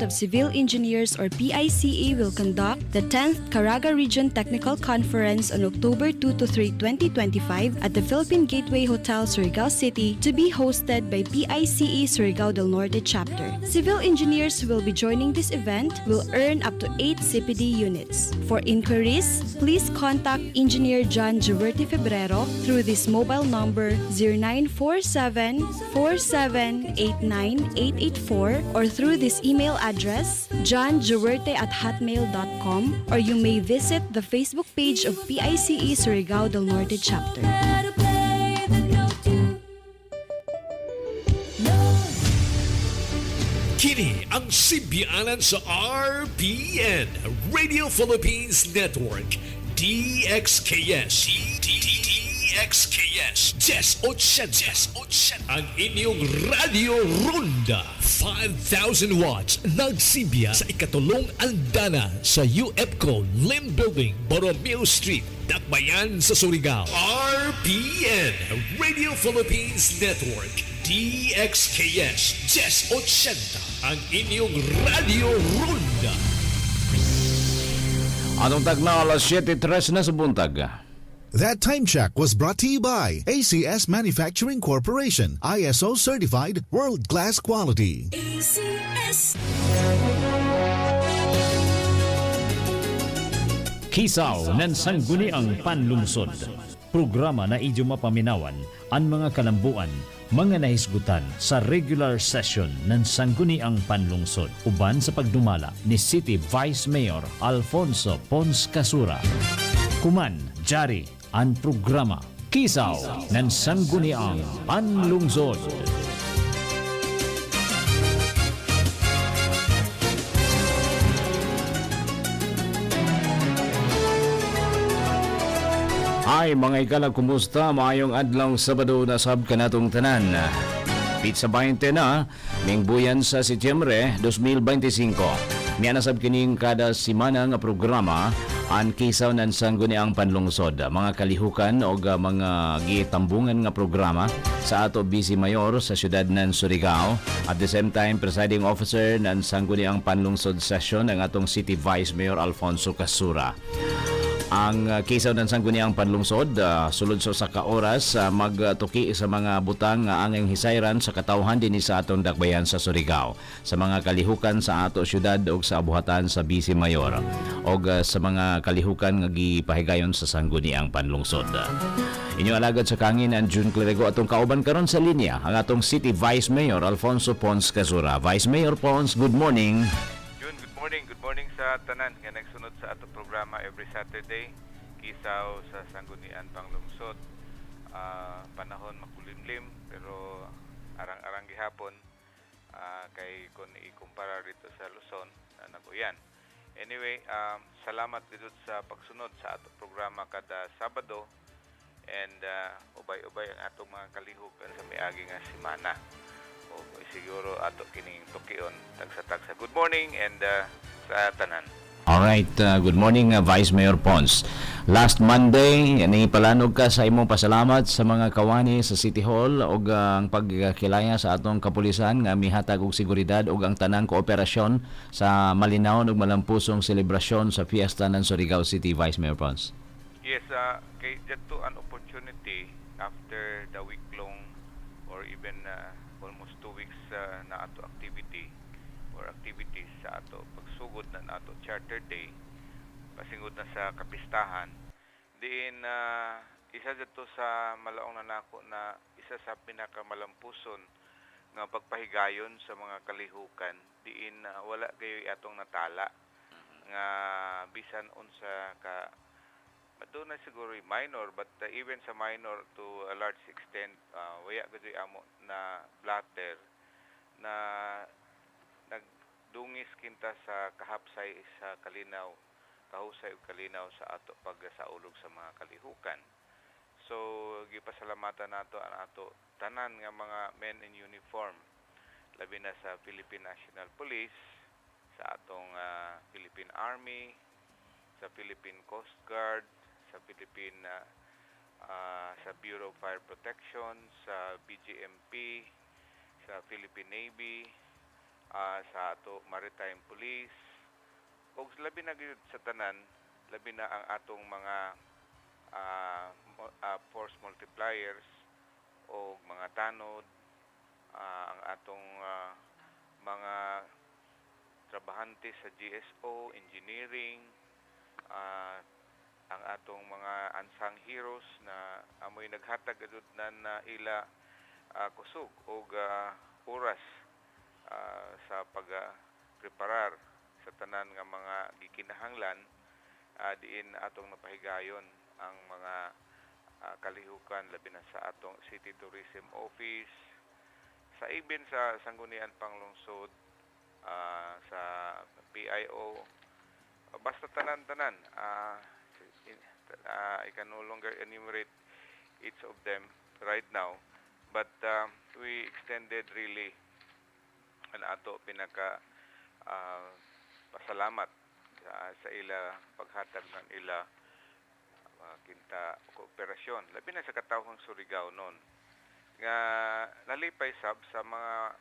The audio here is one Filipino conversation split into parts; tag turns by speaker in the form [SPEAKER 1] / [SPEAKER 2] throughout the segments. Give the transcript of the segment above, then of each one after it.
[SPEAKER 1] of Civil Engineers or PICE will conduct the 10th Caraga Region Technical Conference on October 2 to 3, 2025 at the Philippine Gateway Hotel, Surigao City, to be hosted by PICE Surigao del Norte Chapter. Civil engineers who will be joining this event will earn up to 8 CPD units. For inquiries, please contact Engineer John Giverti Febrero through this mobile number 0947 4789 or through this email address johnjawerte@hotmail.com, or you may visit the Facebook page of PICE Surigao del Norte Chapter.
[SPEAKER 2] Kini ang simbianan sa RPN, Radio Philippines Network, DXKS, DXKS, Jess 80, ang inyong Radio Ronda, 5,000 watts, nagsimbiya sa ikatulong andana sa UFCO Lim Building, Borromeo Street, Dakbayan sa Surigao. RPN, Radio Philippines Network, DXKS, Jess 80, ang inyong Radio Ronda.
[SPEAKER 3] Anong tagna alas 7:03 na sa buntag.
[SPEAKER 4] That time check was brought to you by ACS Manufacturing Corporation, ISO certified world-class quality.
[SPEAKER 5] ACS.
[SPEAKER 6] KISAW NAN SANGGUNIANG PANGLUNGSOD. Programa na idyo mapaminawan ang mga kalambuan, mga nahisgutan sa regular session ng Sangguniang Panlungsod uban sa pagdumala ni City Vice Mayor Alfonso Pons Casura. Kuman, jari ang programa KISAW NAN SANGGUNIANG PANLUNGSOD.
[SPEAKER 3] Ay mga ikalag, kumusta? Maayong adlaw Sabado na sab kanatong tanan. Pizza 20 na, ning buyan sa Setyembre 2025. Niya nasab kining kada simana nga programa ang KISAW NAN SANGGUNIANG PANLUNGSOD. Mga kalihukan o mga gitambungan nga programa sa ato Vice Mayor sa siyudad ng Surigao. At the same time, Presiding Officer ng Sangguniang Panlungsod Session ng atong City Vice Mayor Alfonso Casura. Ang KISAW NAN SANGGUNIANG Panlungsod sulod sa ka-oras magtuki sa mga butang nga angeng hisayran sa katawhan dinhi sa atong dakbayan sa Surigao, sa mga kalihukan sa ato syudad ug sa abuhatan sa Vice Mayor ug sa mga kalihukan nga gipahigayon sa Sangguniang Panlungsod. Inyong alagad sa kangin ang June Clerigo atong kauban karon sa linya ang atong City Vice Mayor Alfonso Pons Casura. Vice Mayor Pons, good morning.
[SPEAKER 7] Good morning sa tanan nga nagsunod sa ato programa every Saturday, KISAW sa Sangguniang Panglungsod. Panahon makulimlim pero arang-arang gihapon kay kung ikumpara dito sa Luzon na nag-uyan. Anyway, salamat dito sa pagsunod sa ato programa kada Sabado, and ubay-ubay ang atong mga kalihukan sa miagi nga semana. O siguro ato kining tukion tagsa-tagsa. Good morning and sa tanan.
[SPEAKER 3] Alright, good morning Vice Mayor Pons. Last Monday, palanog ka sa imong pasalamat sa mga kawani sa City Hall o ang pagkilaya sa atong kapulisan nga mihatag og seguridad o ang tanang kooperasyon sa malinaw ug malampusong selebrasyon sa fiesta ng Surigao City, Vice Mayor Pons.
[SPEAKER 7] Yes, kay dito an opportunity after the week-long or even almost 2 weeks na ato activity or activities sa ato pagsugod na ato Charter Day, pasingod na sa kapistahan, diin isa dito sa malaong na nako na isa sa pinakamalampusson nga pagpahigayon sa mga kalihukan, diin wala gayoy atong natala nga bisan unsa ka doon na siguro minor, but even sa minor to a large extent, waya gajoy amo na blatter na nagdungis kinta sa kahapsay sa kalinaw, kahusay ug kalinaw sa ato pagsaulog sa mga kalihukan. So gipasalamatan nato ang ato tanan nga mga men in uniform, labi na sa Philippine National Police, sa atong Philippine Army, sa Philippine Coast Guard, sa Philippine sa Bureau of Fire Protection, sa BGMP, sa Philippine Navy, sa ato maritime police ug labi na gyud sa tanan, labi na ang atong mga force multipliers o mga tanod, ang atong mga trabahante sa GSO, engineering, ah, ang atong mga unsung heroes na amoy naghatag gud na ila kusog o oras sa pag-preparar sa tanan nga mga gikinahanglan diin atong napahigayon ang mga kalihukan labi na sa atong City Tourism Office, sa ibin sa Sangguniang Panglungsod, sa PIO, basta tanan-tanan. I can no longer enumerate each of them right now, but we extended really an ato pinaka pasalamat sa ila paghatag ng ila kinta kooperasyon labi na sa katawhang Surigao noon nga nalipay sab sa mga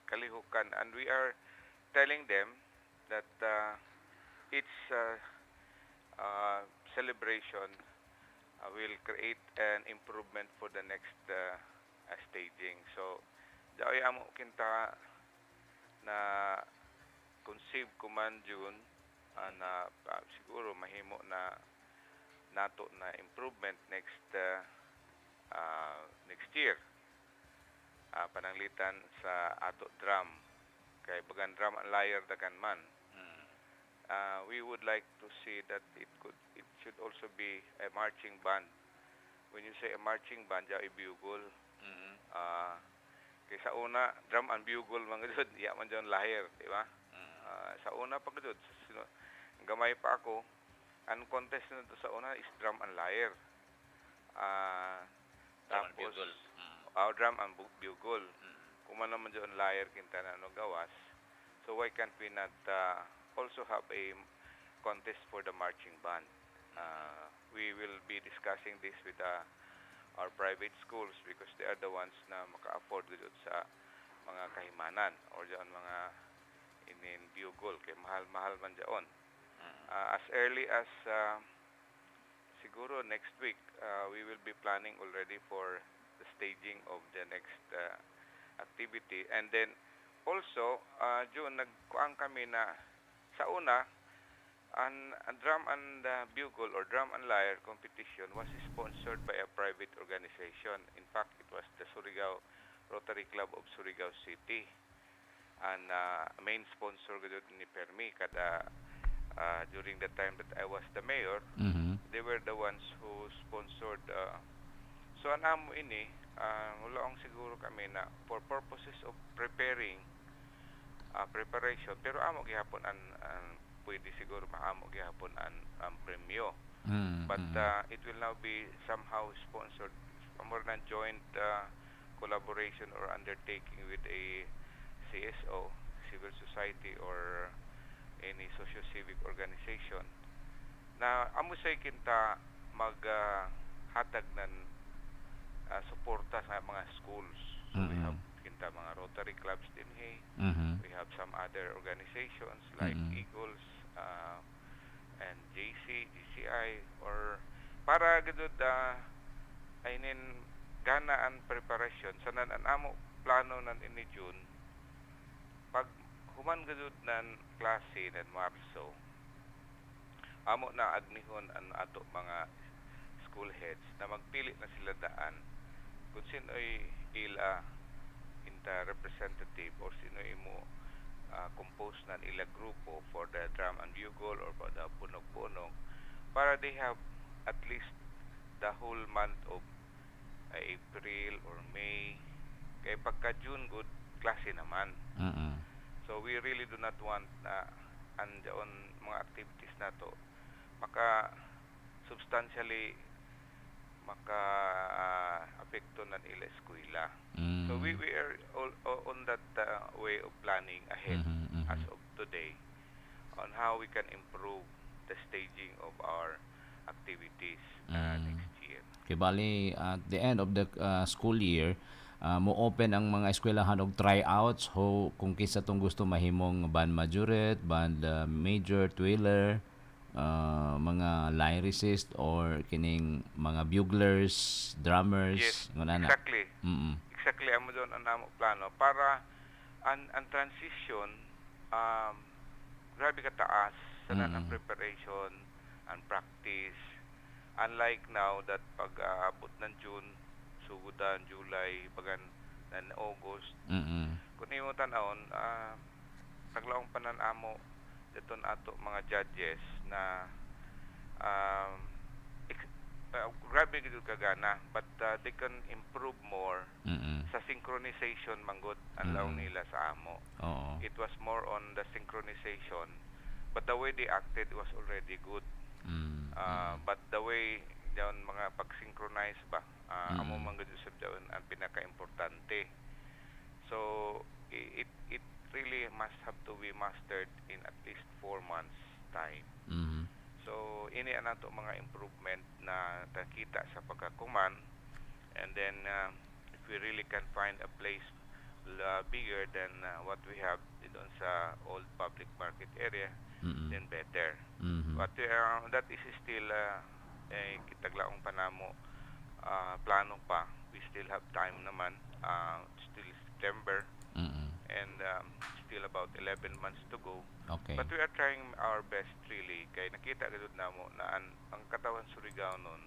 [SPEAKER 7] kalihukan, and we are telling them that each celebration will create an improvement for the next staging. So daoy amo kinta na conceive kuman June na siguro mahimo na nato na improvement next year, pananglitan sa ato drum kay bagan drum and lyre dagan man. We would like to see that it should also be a marching band. When you say a marching band, ja bugle. Kay sa una drum and bugle man gud, ya man jon lyre, di ba? Sa una pa gud gamay pa ako, ang contest na to sa una is drum and lyre. Tapos drum and bugle. Kung man naman jon lyre kinta na no gawas. So why can't we not also have a contest for the marching band? We will be discussing this with our private schools because they are the ones na maka-afford gud sa mga kahimanan or diyan mga inin bugle kay mahal-mahal man diyon. As early as siguro next week, we will be planning already for the staging of the next activity, and then also June nagkuang kami na sa una, an drum and bugle or drum and lyre competition was sponsored by a private organization. In fact, it was the Surigao Rotary Club of Surigao City, and main sponsor gud ni Permi kada during the time that I was the mayor. They were the ones who sponsored. So anamo ini mulaong siguro kami na for purposes of preparation, pero amo gihapon ang pwede siguro maamo gihapon ang premyo. But it will now be somehow sponsored, more than joint collaboration or undertaking with a CSO, civil society, or any socio-civic organization na amo say kinta maghatag ng suporta sa mga schools. So we have kinta mga Rotary clubs din here. We have some other organizations like Eagles and GCI, or para gud aynin gana ang preparation sa nan amo plano nan ini June pag human gud nan klase nan Marso, amo na agnihon ang ato mga school heads na magpili na sila daan kung sino'y ila inta representative or sino'y mo compose nan ila grupo for the drum and bugle or for the punog-punog, para they have at least the whole month of April or May, kay pagka June good klase naman. So we really do not want on mga activities na to maka substantially maka apekto ng ila eskwela. So we are all on that way of planning ahead as of today on how we can improve the staging of our activities next year.
[SPEAKER 3] Kay bali at the end of the school year, mo open ang mga eskwelahan og tryouts ho kung kisa tong gusto mahimong band majorette, band major, twirler, mga lyricist or kining mga buglers, drummers,
[SPEAKER 7] Yes,
[SPEAKER 3] ngunana.
[SPEAKER 7] exactly.
[SPEAKER 3] Mm.
[SPEAKER 7] Exactly, amo doon ang namo plano para ang transition grabe ka taas sa ang preparation and practice. Unlike now that pag abot ng June, sugudan, July, bagan ng August, kung imo tan-awon, taglaong pananamo dito ato mga judges na grabe gid kagana, but they can improve more sa synchronization manggod ang laong nila sa amo.
[SPEAKER 3] Oo.
[SPEAKER 7] It was more on the synchronization, but the way they acted was already good. But the way dayon mga pag-synchronize ba, amo man gud sa dayon ang pinaka-importante. So it really must have to be mastered in at least 4 months time. So ini anato mga improvement na nakita sa pagkakuman, and then if we really can find a place bigger than what we have doon sa old public market area, then better. But that is still kitaglaong panamo, plano pa. We still have time naman, still September, and still about 11 months to go.
[SPEAKER 3] Okay.
[SPEAKER 7] But we are trying our best really, kay nakita gud namo na ang katawan Surigao nun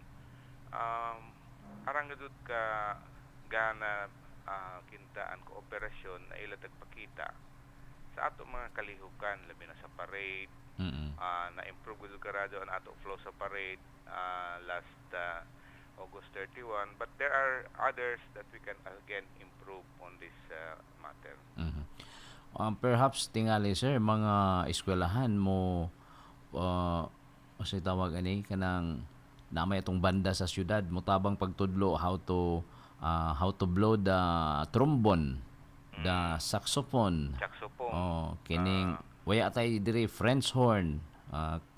[SPEAKER 7] arang gud ka gana kinta ang kooperasyon na ila tagpakita sa ato mga kalihukan, labi na sa parade. Na-improve gud karado ang ato flow sa parade last August 31, but there are others that we can again improve on this matter.
[SPEAKER 3] Perhaps tingali sir, mga eskwelahan mo kasi tawag ani kanang namay atong banda sa syudad mo tabang pagtudlo how to blow the trombone, the saxophone. Kining waya tay diri French horn,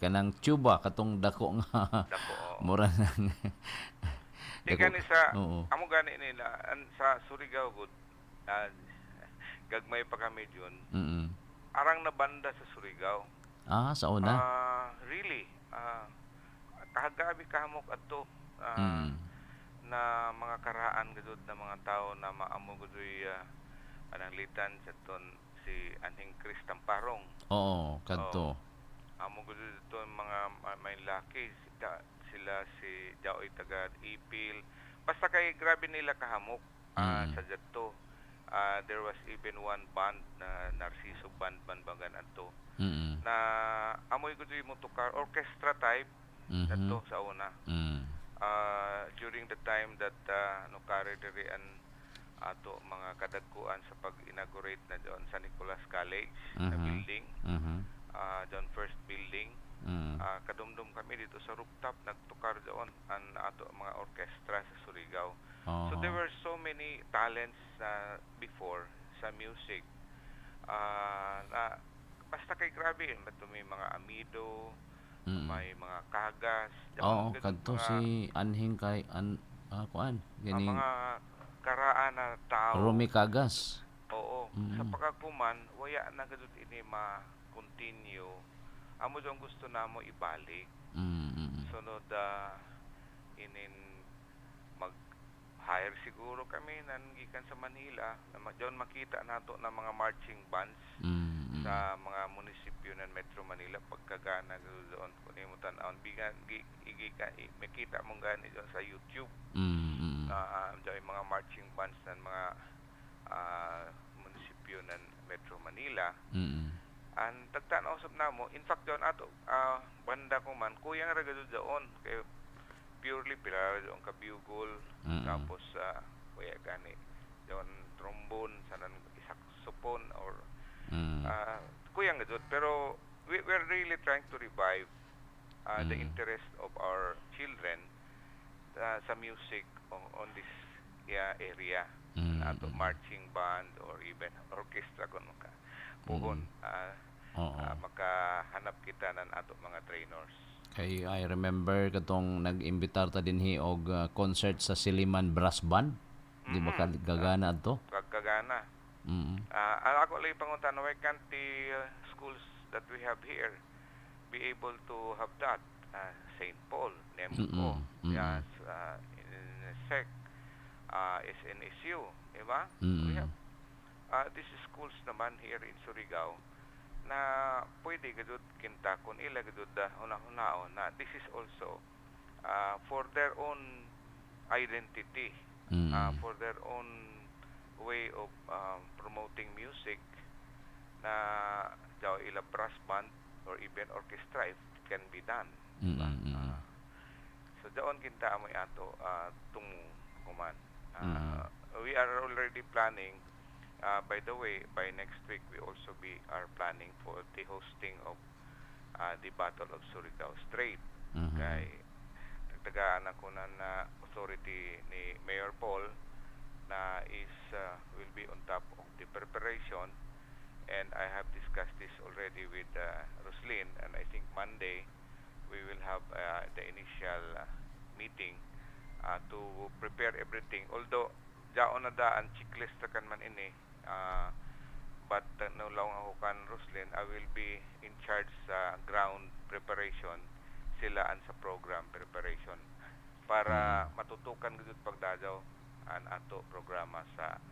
[SPEAKER 3] kanang tuba katong dako nga mura nang
[SPEAKER 7] Di gani sa amo gani nila sa Surigao gud, gagmay pa kami diyon. Arang na banda sa Surigao.
[SPEAKER 3] Sa una.
[SPEAKER 7] Really. Kahagabi kahamok adto na mga karaan gud na mga tao na maamo gud pananglitan sa ton si Anhing Chris Tamparong.
[SPEAKER 3] Oo, kadto.
[SPEAKER 7] Amo gud dito mga may laki sila si Jaoy taga Ipil. Basta kay grabe nila kahamok sa dito. There was even one band na Narciso band bagan adto na amoy gud mo tukar orchestra type adto sa una. During the time that no carry diri an ato mga kadagkuan sa pag-inaugurate na doon sa Nicolas College na building, doon first building, kadumdum kami dito sa rooftop nagtukar doon ang ato mga orchestra sa Surigao. So there were so many talents before sa music, na basta kay grabe may mga amido, may mga kagas,
[SPEAKER 3] kadto si Anhing kay kuan ganing
[SPEAKER 7] mga karaan na tao.
[SPEAKER 3] Rumi Kagas.
[SPEAKER 7] Oo. Sa pagkakuman, waya na gadud ini ma-continue. Amo jong gusto namo ibalik. Sunod inin mag-hire siguro kami gikan sa Manila na diyon makita nato na mga marching bands sa mga munisipyo ng Metro Manila pagkagana doon kun imo tan-awon bigan makita mo gani doon sa YouTube. Yung mga marching bands ng mga munisipyo ng Metro Manila. And tagtanaw usab namo, in fact doon ato banda ko man kuyang ra gud doon kay purely pila doon ka bugol, tapos kuya gani doon trombone sanan saxophone or kuyang gud, pero we're really trying to revive the interest of our children sa music on this area, ato marching band or even orchestra kun ka puhon makahanap kita ng ato mga trainers.
[SPEAKER 3] Kay I remember katong nag-imbitar ta dinhi og concert sa Siliman Brass Band. Di ba gagana to?
[SPEAKER 7] Pagkagana. Ako lang panguntan, why can't the schools that we have here be able to have that? St. Paul, NEMCO, yes, SEC, SNSU, diba? We have these schools naman here in Surigao na pwede gadud kinta kung ila gadud una-unaon na this is also for their own identity, for their own way of promoting music na daw ila brass band or even orchestra if it can be done. So doon kinta mo ato tungo kuman. We are already planning. By the way, by next week we also are planning for the hosting of the Battle of Surigao Strait. Kay tagaan ako na authority ni Mayor Paul na will be on top of the preparation, and I have discussed this already with Roslyn, and I think Monday we will have the initial meeting to prepare everything. Although jaon na daan checklist kan man ini, but no lang ako kan Roslyn, I will be in charge sa ground preparation, sila an sa program preparation para matutukan gud pagdadaw an ato programa sa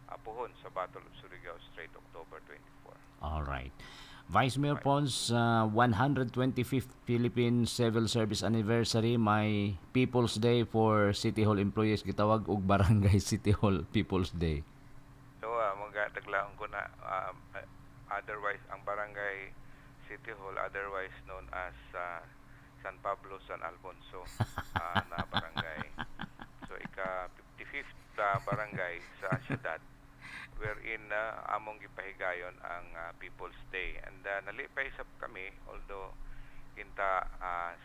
[SPEAKER 7] Apuhon sa Battle of Surigao Strait October 24.
[SPEAKER 3] All right. Vice Mayor Pons, 125th Philippine Civil Service Anniversary, may People's Day for City Hall employees gitawag og Barangay City Hall People's Day.
[SPEAKER 7] So magataglaon ko na otherwise ang Barangay City Hall, otherwise known as San Pablo, San Alfonso na barangay. So ika 55th barangay sa syudad wherein among gipahigayon ang People's Day. And nalipay sab kami, although kinta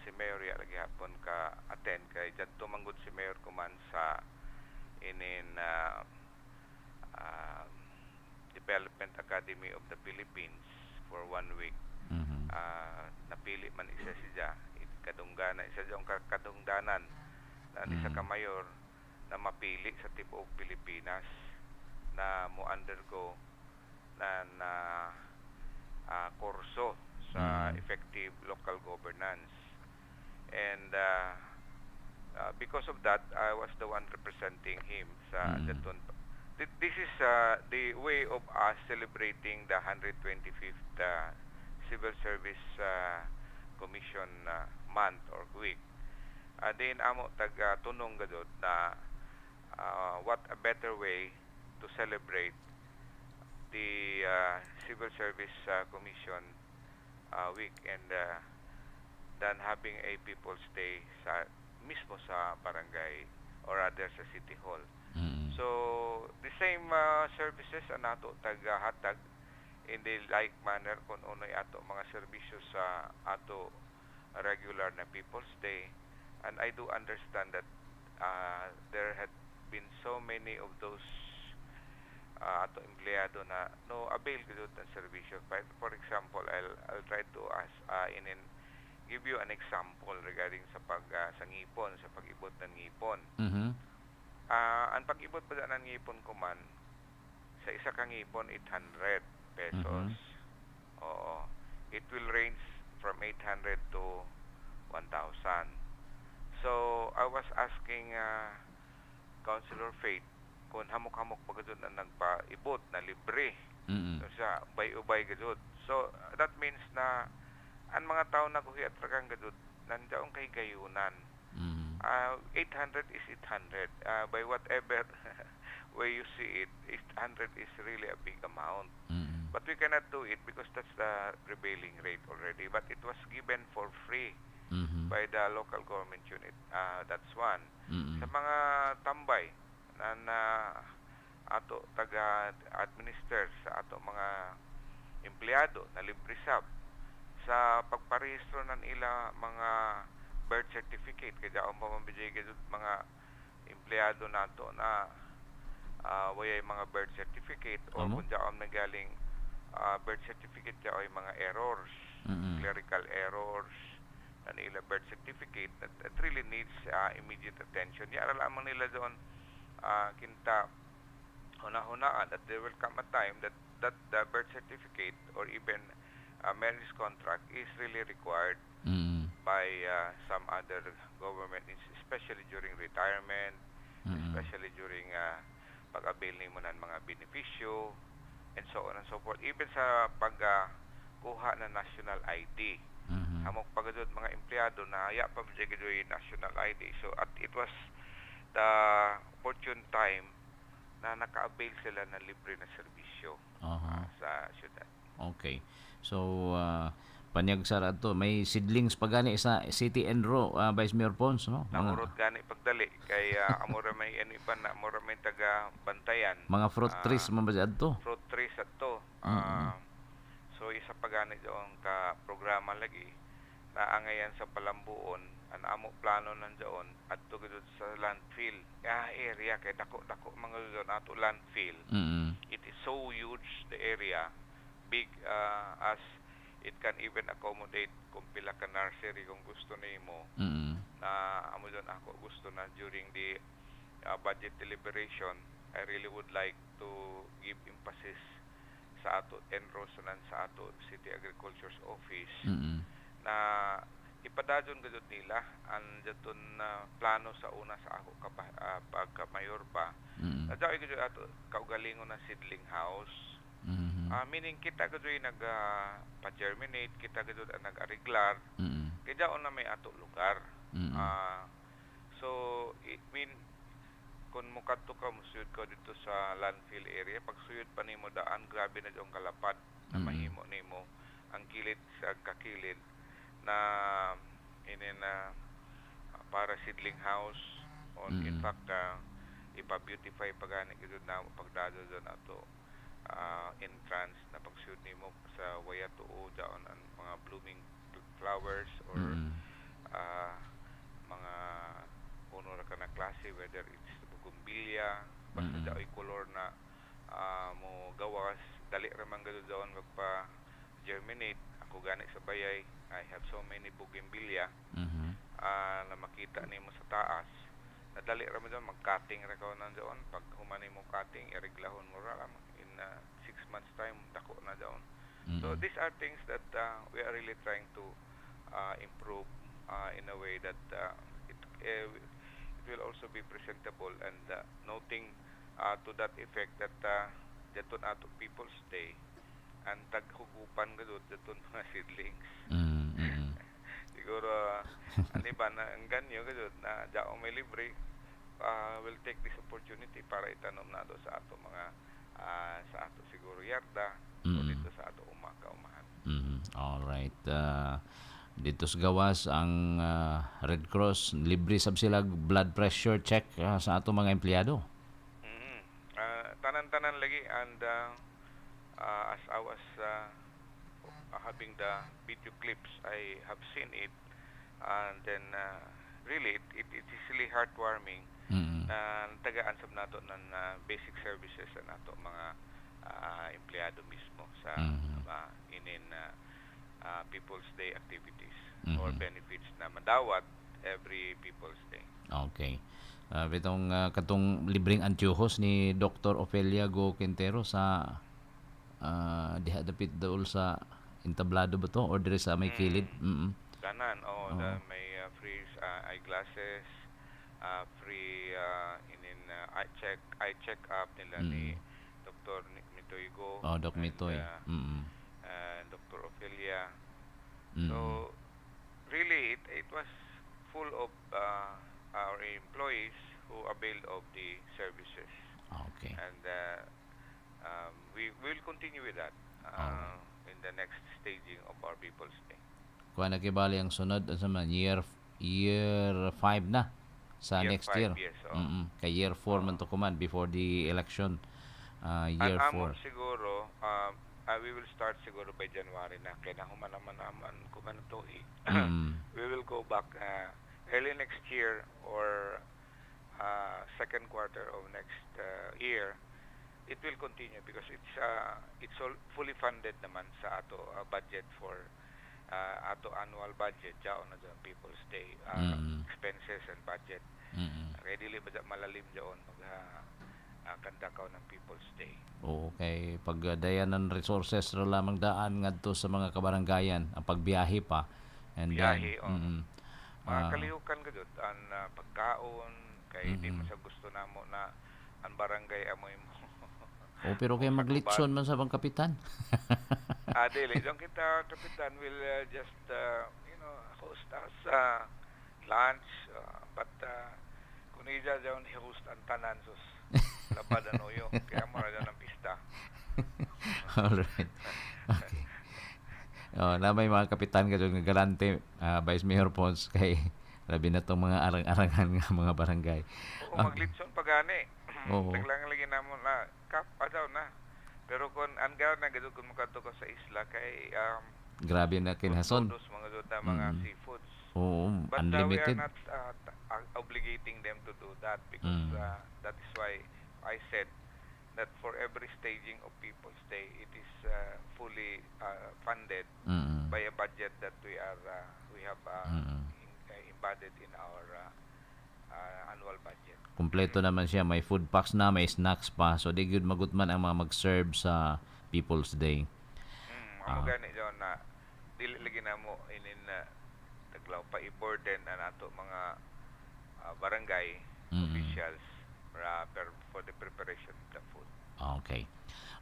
[SPEAKER 7] si Mayor lagi hapon ka attend kay jadto manggod si Mayor kuman sa inin Development Academy of the Philippines for 1 week. Napili man isa siya kadungganan, isa yung kadungdanan na isa ka mayor na mapili sa tibuok Pilipinas na mo undergo na kurso sa effective local governance. And because of that, I was the one representing him sa Jaton. This is the way of us celebrating the 125th Civil Service Commission month or week. Din amo tunong gadot na what a better way to celebrate the Civil Service Commission week and than having a People's Day sa mismo sa barangay or rather sa City Hall. So the same services nato hatag in the like manner kung unoy ato mga serbisyo sa ato regular na People's Day. And I do understand that there had been so many of those ato empleyado na no avail gud ng serbisyo. For example, I'll try to give you an example regarding sa sa ngipon, sa pag-ibot ng ngipon. Ang pag-ibot pa ng ngipon ko man sa isa ka ngipon 800 pesos. Oo. It will range from 800 to 1,000. So, I was asking Councilor Faith kung hamok-hamok pa gadud na nagpaibot na libre. So, siya, ubay-ubay gadud. So, that means na ang mga tao na kuhi at ragang gadud nandiyaong kay gayunan. 800 is 800. By whatever way you see it, 800 is really a big amount. But we cannot do it because that's the prevailing rate already. But it was given for free by the local government unit. That's one. Sa mga tambay na ato taga-administer sa ato mga empleyado na libre sab sa pagparehistro ng ila mga birth certificate kaya ang pamambigay gid mga empleyado nato na wayay mga birth certificate o kung diaon nagaling birth certificate kaya ay mga errors, clerical errors na nila birth certificate that really needs immediate attention. Yara lamang nila doon kinta hunahunaan that there will come a time that the birth certificate or even marriage contract is really required by some other government, especially during retirement, especially during pag-avail nimo ng mga benepisyo, and so on and so forth. Even sa pagkuha ng national ID. Amok pagadod mga empleyado na haya pa yung national ID. So it was the opportune time na naka-avail sila ng libre na serbisyo sa syudad.
[SPEAKER 3] Okay. So, panyag sa to may seedlings pa gani sa City Enro, Vice Mayor Pons, no?
[SPEAKER 7] Nahurot gani pagdali kay amura may ano iba na amura may taga bantayan.
[SPEAKER 3] Mga fruit trees man ba adto?
[SPEAKER 7] Fruit trees adto. So isa pa gani doon ka programa lagi na angayan sa Palambuon ang amo plano nandoon adto gud sa landfill. Area kay dako-dako mga doon ato landfill. It is so huge, the area, big as it can even accommodate kung pila ka nursery kung gusto nimo. Na amo doon ako gusto na during the budget deliberation, I really would like to give emphasis sa ato enrosanan sa ato City Agriculture's Office na ipadadyon gud nila ang daton plano sa una sa ako pagka mayor pa. Nadaway gud ato kaugalingon na seedling house. Meaning kita gud nag pa-germinate, kita gud nag-ariglar. Kaya daon na may ato lugar. So it mean kung mukadto ka musuyod ka dito sa landfill area, pag suyod pa nimo daan, grabe na yung kalapad na mahimo nimo ang kilid sa kakilid na para seedling house on in fact ipa-beautify pagani gud na pagdado doon ato entrance na pagsuyod nimo sa waya tuo daon ang mga blooming flowers or mga puno ra ka na klase, whether it's bougainvillea basta daoy color na mo gawas dali ra man gud daon magpa germinate. Ako gani sa bayay, I have so many bougainvillea na makita nimo sa taas. Nadali ra man doon mag-cutting ra ka nandoon. Pag humani mo cutting, ireglahon mo ra in 6 months time dako na doon. So these are things that we are really trying to improve in a way that it will also be presentable, and noting to that effect that daton ato people stay and taghugupan gud daton mga seedlings. Siguro ani ba na ang ganyo gud na daong may libre, will take this opportunity para itanom na do sa ato mga sa ato siguro yarda o dito sa ato umahan.
[SPEAKER 3] All right. Dito sa gawas ang Red Cross libre sab sila blood pressure check sa ato mga empleyado.
[SPEAKER 7] Tanan-tanan lagi, and as I was having the video clips, I have seen it, and then really it is really heartwarming na tagaan sab nato ng basic services sa nato mga empleyado mismo sa People's Day activities or benefits na madawat every People's Day.
[SPEAKER 3] Okay. Bitong katong libreng antiyohos ni Dr. Ofelia Go Quintero sa diha dapit daol sa entablado ba to or dire sa may kilid?
[SPEAKER 7] Kanan, may free eyeglasses, free eye check up nila ni Dr. Mitoy Go.
[SPEAKER 3] Doc Mitoy.
[SPEAKER 7] Dr. Ophelia. So really it was full of our employees who availed of the services.
[SPEAKER 3] Okay.
[SPEAKER 7] And we will continue with that in the next staging of our People's Day.
[SPEAKER 3] Kuha na kibali ang sunod sa man year 5 na sa
[SPEAKER 7] Year
[SPEAKER 3] next
[SPEAKER 7] 5,
[SPEAKER 3] year.
[SPEAKER 7] yes,
[SPEAKER 3] Kay year 4 man to kuman before the election. Year 4.
[SPEAKER 7] Siguro we will start siguro by January na kaya naman kuman to we will go back early next year or second quarter of next year. It will continue because it's all fully funded naman sa ato budget for ato annual budget jaon na dyan People's Day expenses and budget. Kaya dili ba dyan malalim dyan kandakaw ng People's Day.
[SPEAKER 3] Okay, pagdayan ng resources ra lamang daan ngadto sa mga kabaranggayan ang pagbiyahe pa. And
[SPEAKER 7] Biyahe,
[SPEAKER 3] then
[SPEAKER 7] mga kalihukan ka dyan, ang pagkaon, kay di mo sa gusto na mo na ang barangay amoy mo.
[SPEAKER 3] pero kay maglitson man sa bang kapitan.
[SPEAKER 7] Dili, doon kita, Kapitan, will just, host us lunch, but kung iya dyan i-host ang tanan, sus, labad ano yun, kaya mo na dyan ang pista.
[SPEAKER 3] Alright. Okay. Na may mga kapitan ka dyan nga galante, Vice Mayor Pons, kay labi na itong mga arang-arangan nga mga barangay.
[SPEAKER 7] Oo, maglitson pa gani.
[SPEAKER 3] Oo.
[SPEAKER 7] Taglang lagi na mo na, daw na. Pero kung anggaw na gado kung makato ko sa isla kay
[SPEAKER 3] Grabe na kinhason.
[SPEAKER 7] mga doon na mga seafoods.
[SPEAKER 3] Oo,
[SPEAKER 7] But
[SPEAKER 3] unlimited.
[SPEAKER 7] we are not obligating them to do that because that is why I said that for every staging of People's Day, it is fully funded by a budget that we have embedded in our annual budget.
[SPEAKER 3] Kompleto naman siya, may food packs na, may snacks pa. So di gyud magutman ang mga mag-serve sa People's Day.
[SPEAKER 7] Amo gani dyan na dili lagi na mo inin taglaw pa i-burden na nato mga barangay officials for the preparation of the food.
[SPEAKER 3] Okay.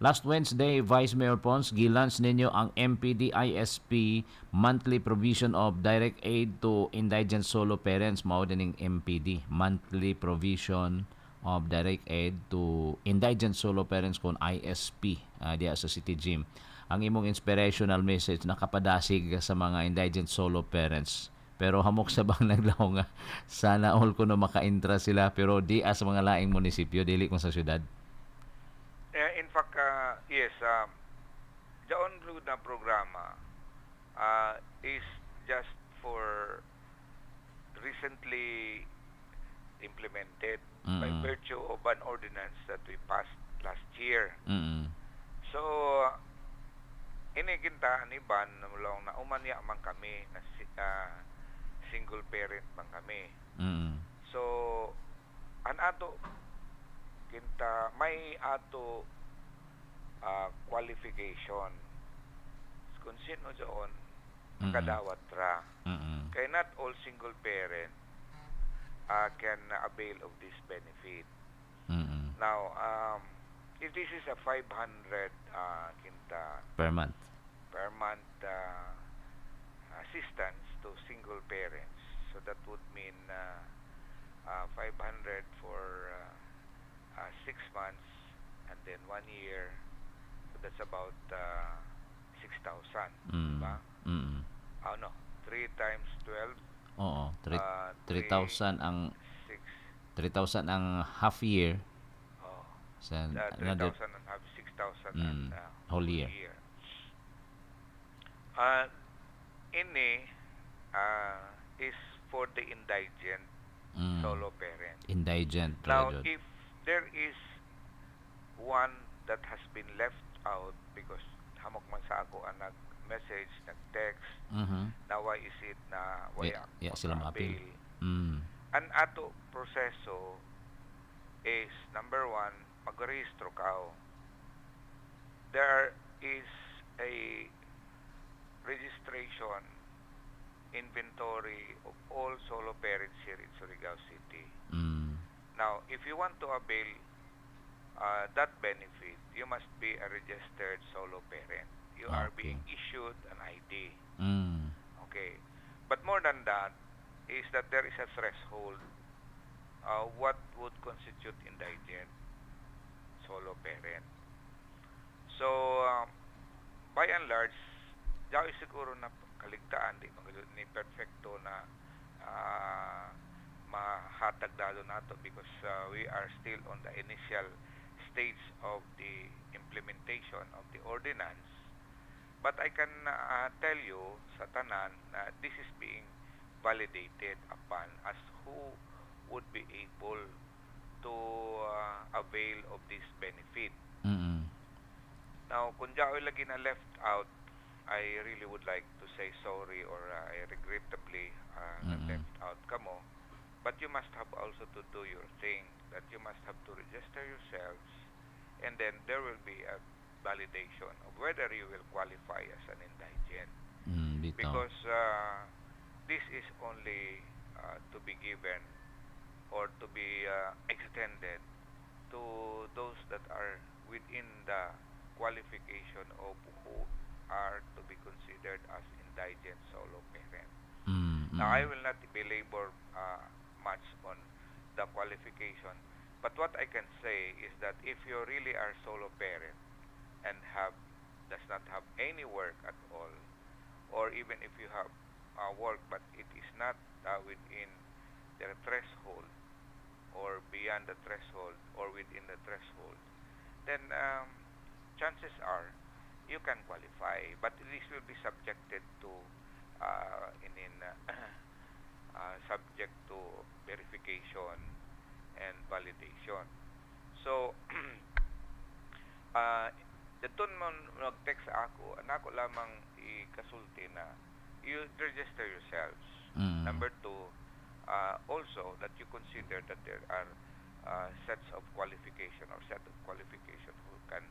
[SPEAKER 3] Last Wednesday, Vice Mayor Pons, gilans ninyo ang MPD-ISP monthly provision of direct aid to indigent solo parents. Mao dining MPD, monthly provision of direct aid to indigent solo parents kon ISP diya sa City Gym. Ang imong inspirational message nakapadasig sa mga indigent solo parents. Pero hamok sa bang naglaw nga sana all kuno maka-intra sila pero di as mga laing munisipyo dili kung sa syudad.
[SPEAKER 7] In fact, yes, the on-road na programa is just for recently implemented by virtue of an ordinance that we passed last year. So, iniginta ni Ban na umanya man kami na single parent man kami. So, an ato kinta may ato qualification kung sino doon makadawat ra. Kaya not all single parent can avail of this benefit. Now, if this is a 500 kinta
[SPEAKER 3] Per month.
[SPEAKER 7] Assistance to single parents, so that would mean 500 for 6 months and then 1 year, so that's about 6,000, diba? No, 3 times 12.
[SPEAKER 3] Oo, 3,000 ang
[SPEAKER 7] 6.
[SPEAKER 3] 3,000 ang half year. Sa
[SPEAKER 7] 3,000 and half, 6,000 and
[SPEAKER 3] whole year.
[SPEAKER 7] Ini is for the indigent solo parent.
[SPEAKER 3] Indigent.
[SPEAKER 7] Now, if there is one that has been left out because hamok man sa ako ang nag-message, nag-text, na why is it na waya
[SPEAKER 3] sila ma-appeal.
[SPEAKER 7] Ang ato proseso is, number 1, mag-rehistro ka. There is a registration inventory of all solo parents here in Surigao City. Now, if you want to avail that benefit, you must be a registered solo parent. You are being issued an ID. Okay. But more than that is that there is a threshold. What would constitute indigent solo parent? So, by and large, daw siguro na kaligtaan, di ni perfecto na mahatag dado nato because we are still on the initial stage of the implementation of the ordinance. But I can tell you sa tanan na this is being validated upon as who would be able to avail of this benefit. Now, kung jaoy lagi na left out, I really would like to say sorry or I regrettably na left out kamo but you must have also to do your thing, that you must have to register yourselves, and then there will be a validation of whether you will qualify as an indigent.
[SPEAKER 3] Bitaw.
[SPEAKER 7] Because this is only to be given or to be extended to those that are within the qualification of who are to be considered as indigent solo parent. Now, I will not belabor much on the qualification, but what I can say is that if you really are solo parent and does not have any work at all, or even if you have work but it is not within the threshold or beyond the threshold or within the threshold, then chances are you can qualify, but this will be subjected to subject to verification and validation. So dito mo nag-text ako, anako lamang ikasulti na you register yourselves. Number two, also that you consider that there are sets of qualification or set of qualification who can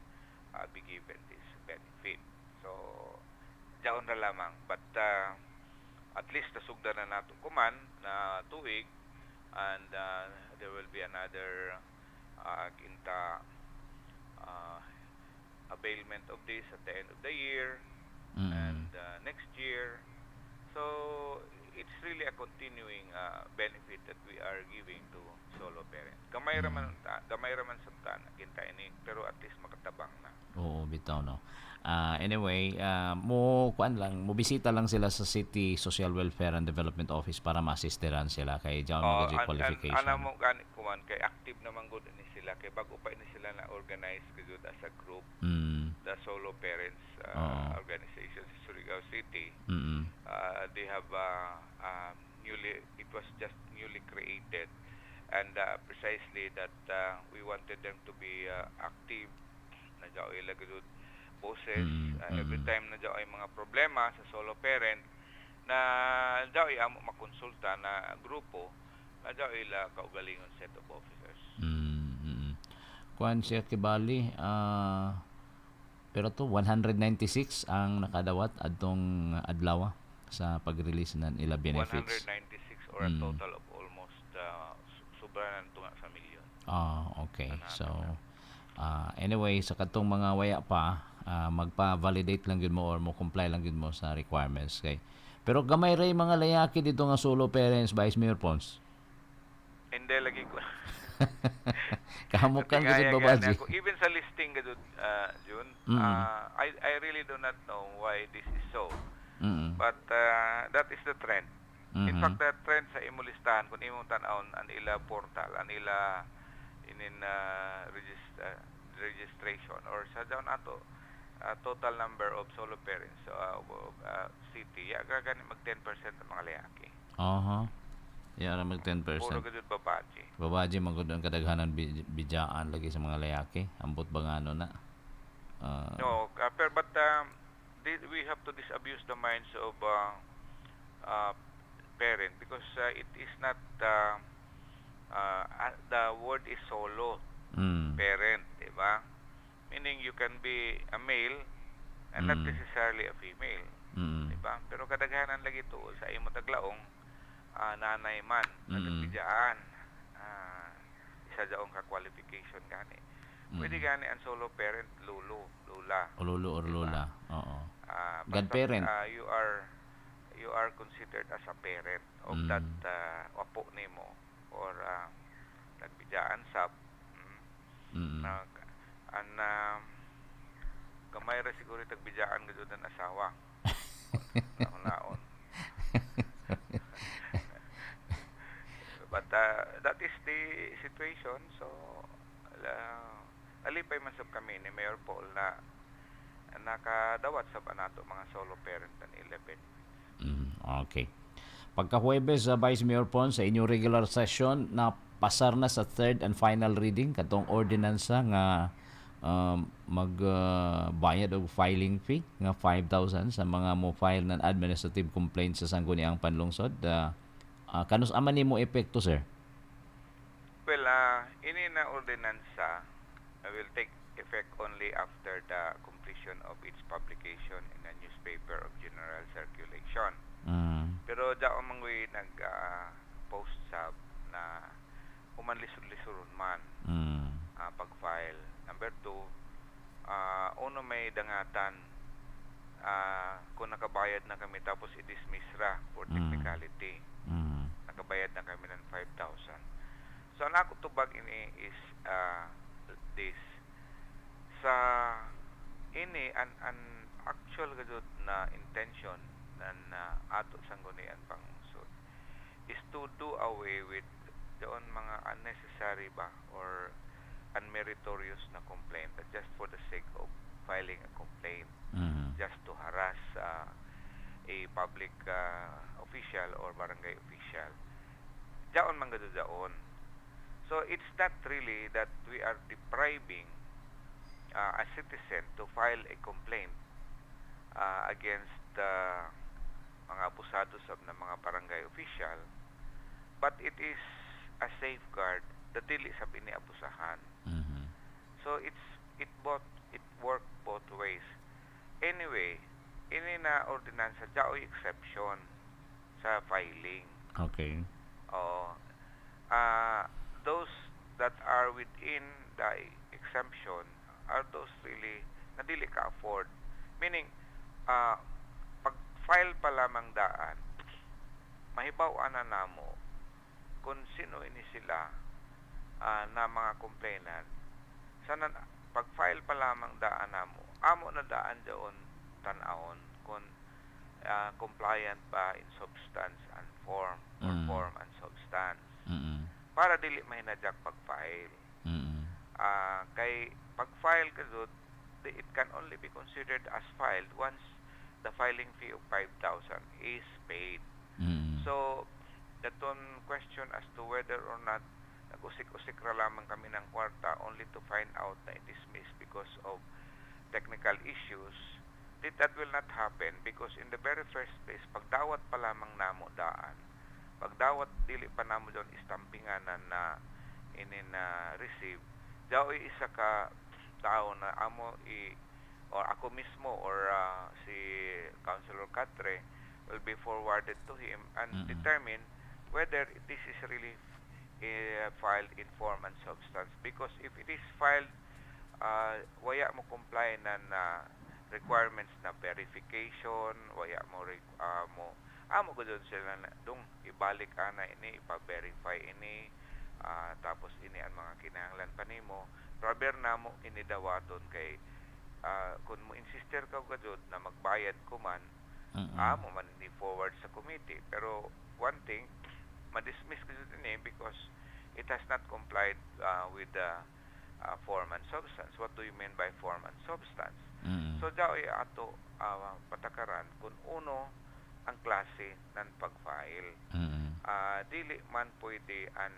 [SPEAKER 7] be given this benefit. So, jaon na lamang. But at least nasugdan na nato kuman na tuig, and there will be another kinta availment of this at the end of the year and next year. So it's really a continuing benefit that we are giving to solo parents. Gamay raman samtan kinta ini, pero at least makatabang na.
[SPEAKER 3] Oo, bitaw no. Anyway, mo bisita lang sila sa City Social Welfare and Development Office para ma-assisteran sila kay John Magazine qualification.
[SPEAKER 7] Ana mo gani kuman kay active naman gud ni sila kay bago pa ni sila na organize gud as a group. The solo parents organization sa Surigao City. They have it was just newly created, and precisely that we wanted them to be active. Nadyaw ila gud boses every time nadyaw ay mga problema sa solo parent na nadyaw ay amo makonsulta na grupo, nadyaw ila kaugalingon set of officers.
[SPEAKER 3] Kuan siya kibali pero to 196 ang nakadawat adtong adlaw sa pag-release ng ila benefits.
[SPEAKER 7] 196 or a total of almost sobra na tunga sa milyon.
[SPEAKER 3] Okay. So anyway, sa katong mga waya pa, magpa-validate lang yun mo or mo comply lang yun mo sa requirements kay. Pero gamay ray mga layaki dito nga solo parents, Vice Mayor Pons.
[SPEAKER 7] Hindi lagi ko.
[SPEAKER 3] Kahamukan gud babaji.
[SPEAKER 7] Even sa listing gud June, I really do not know why this is so. But that is the trend. In fact, the trend sa imong listahan kun imong tan-awon an ila portal, an ila registration or sa daw nato total number of solo parents city gani mag 10% ang mga layaki. Yara mag 10%. Puro gud babaji.
[SPEAKER 3] Babaji man gud ang kadaghanan bidyaan lagi sa mga layaki. Ambot ba ngano na?
[SPEAKER 7] No, but we have to disabuse the minds of parent because it is not the word is solo parent, diba? Meaning you can be a male and not necessarily a female, diba? Pero kadaghanan lagi to sa imo taglaong nanay man nagbidyaan isa daong ka qualification gani. Pwede gani ang solo parent lolo, lola.
[SPEAKER 3] Lolo or
[SPEAKER 7] diba?
[SPEAKER 3] lola. Oo.
[SPEAKER 7] Godparent. You are considered as a parent of that apo nimo or nagbidyaan sab gamay ra siguro tagbidyaan gud ang asawa. Naon. But that is the situation. So alipay man sab kami ni Mayor Paul na nakadawat sa banato mga solo parent and 11.
[SPEAKER 3] Okay. Pagka Huwebes, Vice Mayor Pons, sa inyong regular session, na pasar na sa third and final reading katong ordinansa nga magbayad og filing fee nga 5,000 sa mga mo file ng administrative complaints sa Sangguniang Panlungsod. Kanus aman nimo epekto, sir?
[SPEAKER 7] Well, ini na ordinansa will take effect only after the completion of its publication in a newspaper of general circulation. Pero daw mangwi nag-post sa na human lisod-lisoron man pag-file. Number 2, uno may dangatan kung nakabayad na kami tapos i-dismiss ra for technicality. Nakabayad na kami ng 5,000. So ang ako tubag ini is this sa ini an actual gadud na intention ng ato sanggunian panglungsod is to do away with doon mga unnecessary ba or unmeritorious na complaint just for the sake of filing a complaint, just to harass a public official or barangay official. Daon man gadud daon. So it's not really that we are depriving a citizen to file a complaint against mga abusados of ng mga barangay official, but it is a safeguard that dili sa iniabusahan. So it work both ways. Anyway, ini na ordinansa jaoy exception sa filing.
[SPEAKER 3] Okay.
[SPEAKER 7] Those that are within the exemption are those really na dili ka afford. Meaning, pag-file pa lamang daan, mahibaw-an na namo kung sino ini sila na mga complainant. Sana pag-file pa lamang daan namo, amo na daan doon tan-aon kung compliant ba in substance and form or form and substance. Para dili mahinadyak pag-file. Kay pag-file kadud, it can only be considered as filed once the filing fee of 5,000 is paid. So, daton question as to whether or not nag-usik-usik ra lamang kami ng kwarta only to find out na i-dismiss because of technical issues, that will not happen because in the very first place, pagdawat pa lamang namo daan, pagdawat dili pa namo doon istampingan na receive, daw isa ka tao na amo or ako mismo or si Councilor Catre will be forwarded to him and determine whether this is really filed in form and substance. Because if it is filed waya mo comply na requirements na verification, waya mo amo gud sila na dong ibalik ana ini ipa-verify ini tapos ini ang mga kinahanglan pa nimo prober namo ini dawaton kay kung mo insister ka gud na magbayad ko man amo man ni forward sa committee. Pero one thing ma-dismiss gud ini because it has not complied with the form and substance. What do you mean by form and substance? So daw ato patakaran kung uno ang klase ng pag-file. Dili man pwede ang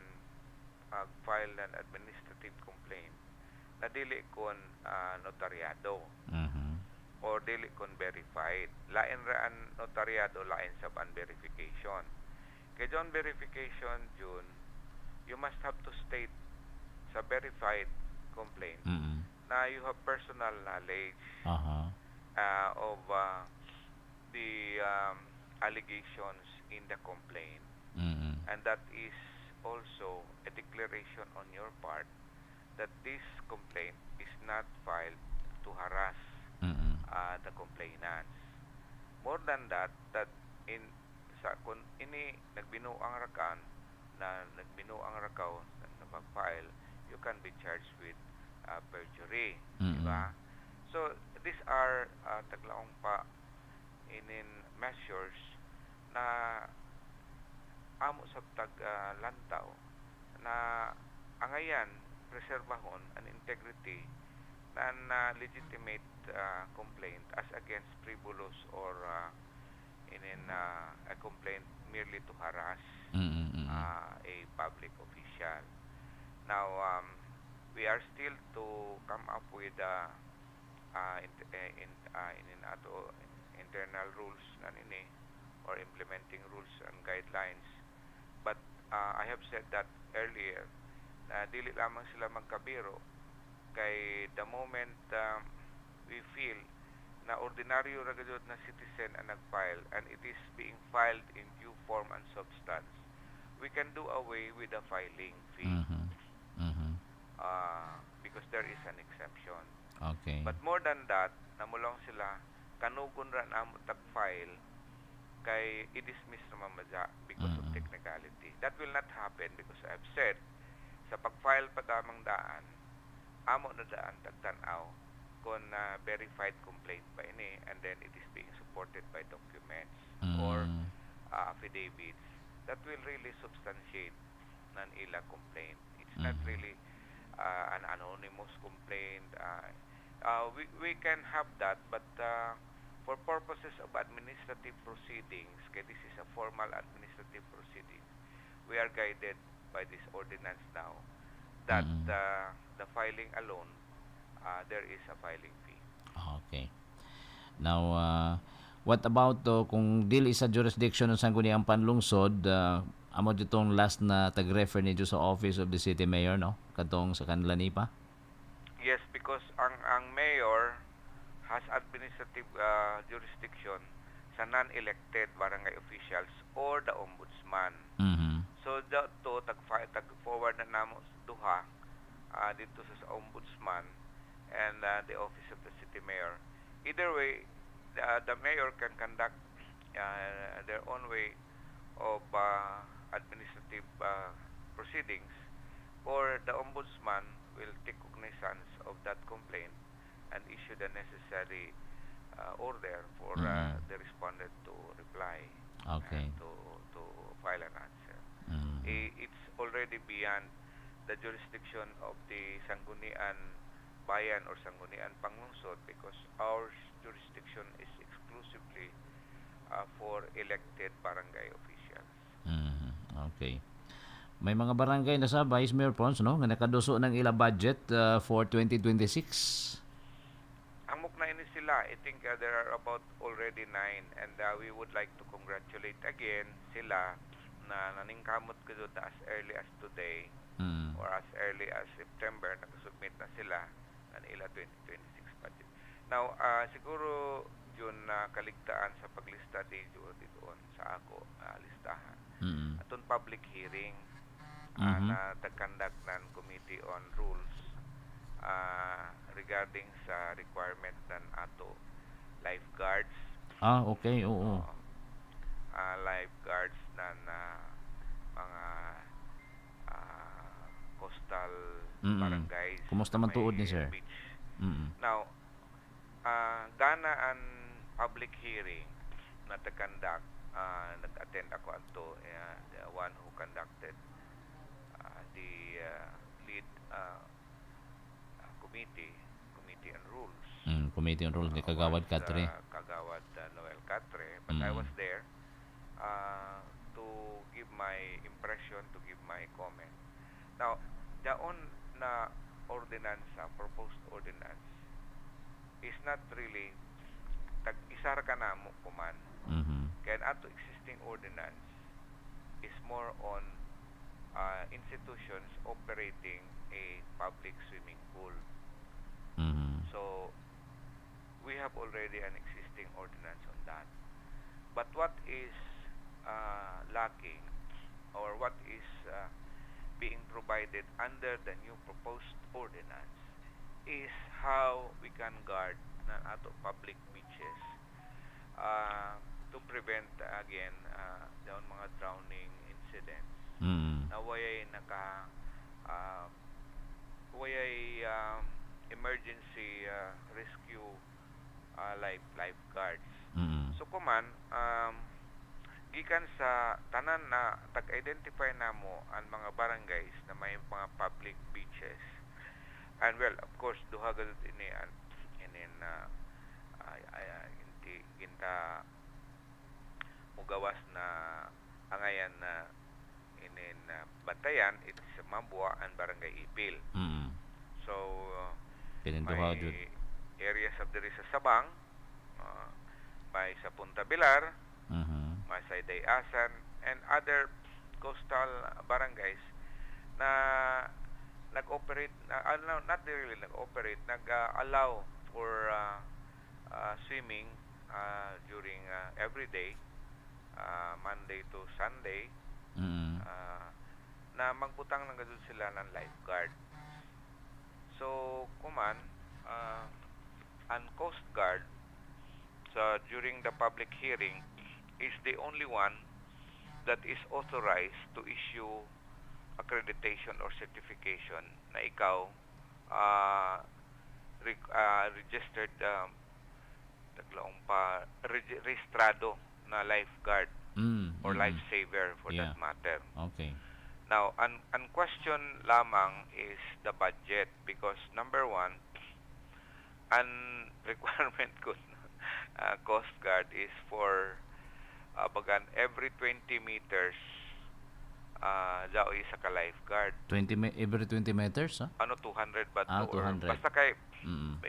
[SPEAKER 7] file ng administrative complaint na dili kon notaryado or dili kon verified. Lain ra ang notaryado, lain sa verification. Kaya John verification, June, you must have to state sa verified complaint na you have personal knowledge of the allegations in the complaint, and that is also a declaration on your part that this complaint is not filed to harass the complainants. More than that in sa kung ini nagbinuang rakan na nagbinuang rakaw na pag-file, you can be charged with perjury, diba? So these are taglaong pa inin measures na amo sa lantaw na angayan preservahon an integrity na legitimate complaint as against frivolous or a complaint merely to harass a public official. Now we are still to come up with internal rules na nini or implementing rules and guidelines I have said that earlier, na dili lamang sila magkabiro kay the moment we feel na ordinaryo ra gyud na citizen ang nag-file and it is being filed in due form and substance, we can do away with the filing fee. Because there is an exemption.
[SPEAKER 3] Okay.
[SPEAKER 7] But more than that, namulong sila kanugon ra na mo tag-file kay i-dismiss naman madya because of technicality. That will not happen because I've said sa pag-file pa damang daan, amo na daan tagtanaw kung verified complaint pa ini and then it is being supported by documents or affidavits that will really substantiate nan ila complaint. It's not really an anonymous complaint. We can have that, but for purposes of administrative proceedings, okay, this is a formal administrative proceeding, we are guided by this ordinance now that the filing alone, there is a filing fee.
[SPEAKER 3] Okay. Now, what about kung dili sa jurisdiction ng Sangguniang Panlungsod, amo ditong last na tag-refer nito sa Office of the City Mayor, no? Katong sa kanila ni pa?
[SPEAKER 7] Yes, because ang mayor has administrative jurisdiction sa non-elected barangay officials or the ombudsman. So dato tag-forward na namo duha dito sa ombudsman and the office of the city mayor. Either way, the mayor can conduct their own way of administrative proceedings, or the ombudsman will take cognizance of that complaint and issue the necessary order for the respondent to reply.
[SPEAKER 3] Okay.
[SPEAKER 7] To file an answer. It's already beyond the jurisdiction of the Sangguniang Bayan or Sangguniang Panglungsod because our jurisdiction is exclusively for elected barangay officials.
[SPEAKER 3] Okay. May mga barangay na sa Vice Mayor Pons, no, nga nakaduso ng ila budget for 2026.
[SPEAKER 7] Amok na ini sila. I think there are about already 9 and we would like to congratulate again sila na naningkamot ko doon as early as today or as early as September nakasubmit na sila ng ila 2026 budget. Now, siguro yun kaligtaan sa paglista dito doon sa ako listahan. Atong public hearing na tag-conduct ng Committee on Rules regarding sa requirement ng ato lifeguards.
[SPEAKER 3] Okay, oo.
[SPEAKER 7] Lifeguards ng mga coastal barangays.
[SPEAKER 3] Kumusta man tuod ni sir?
[SPEAKER 7] Beach. Now, gana ang public hearing na tag-conduct, nag-attend ako ato, the one who conducted the lead committee on rules.
[SPEAKER 3] Committee on Rules ni Kagawad Katre.
[SPEAKER 7] Kagawad Noel Katre, but I was there to give my impression, to give my comment. Now, daon na ordinance, proposed ordinance is not really tag-isar ka na mo kuman. Kaya ato existing ordinance is more on institutions operating a public swimming pool. So, we have already an existing ordinance on that. But what is lacking or what is being provided under the new proposed ordinance is how we can guard na ato public beaches to prevent again the mga drowning incidents. Na wayay emergency rescue lifeguards. So kuman gikan sa tanan na tag-identify namo ang mga barangays na may mga public beaches. And well, of course, duha gud ini ginta mugawas na angayan na inin bantayan it is Mabua and Barangay Ipil. So
[SPEAKER 3] Pinenduha
[SPEAKER 7] may areas of diri sa Sabang, may sa Punta Bilar, may sa Dayasan, and other coastal barangays na nag-operate, not really nag-operate, nag-allow for swimming during every day, Monday to Sunday, na magbutang lang gano'n sila ng lifeguard. So, kuman, ang Coast Guard, during the public hearing, is the only one that is authorized to issue accreditation or certification na ikaw registered registrado na lifeguard or lifesaver for that matter.
[SPEAKER 3] Okay.
[SPEAKER 7] Now, ang question lamang is the budget, because number one, ang requirement ko Coast Guard is for bagan every 20 meters dao isa ka lifeguard.
[SPEAKER 3] Every 20 meters, ha?
[SPEAKER 7] Ano 200 ba to?
[SPEAKER 3] 200.
[SPEAKER 7] Or basta kay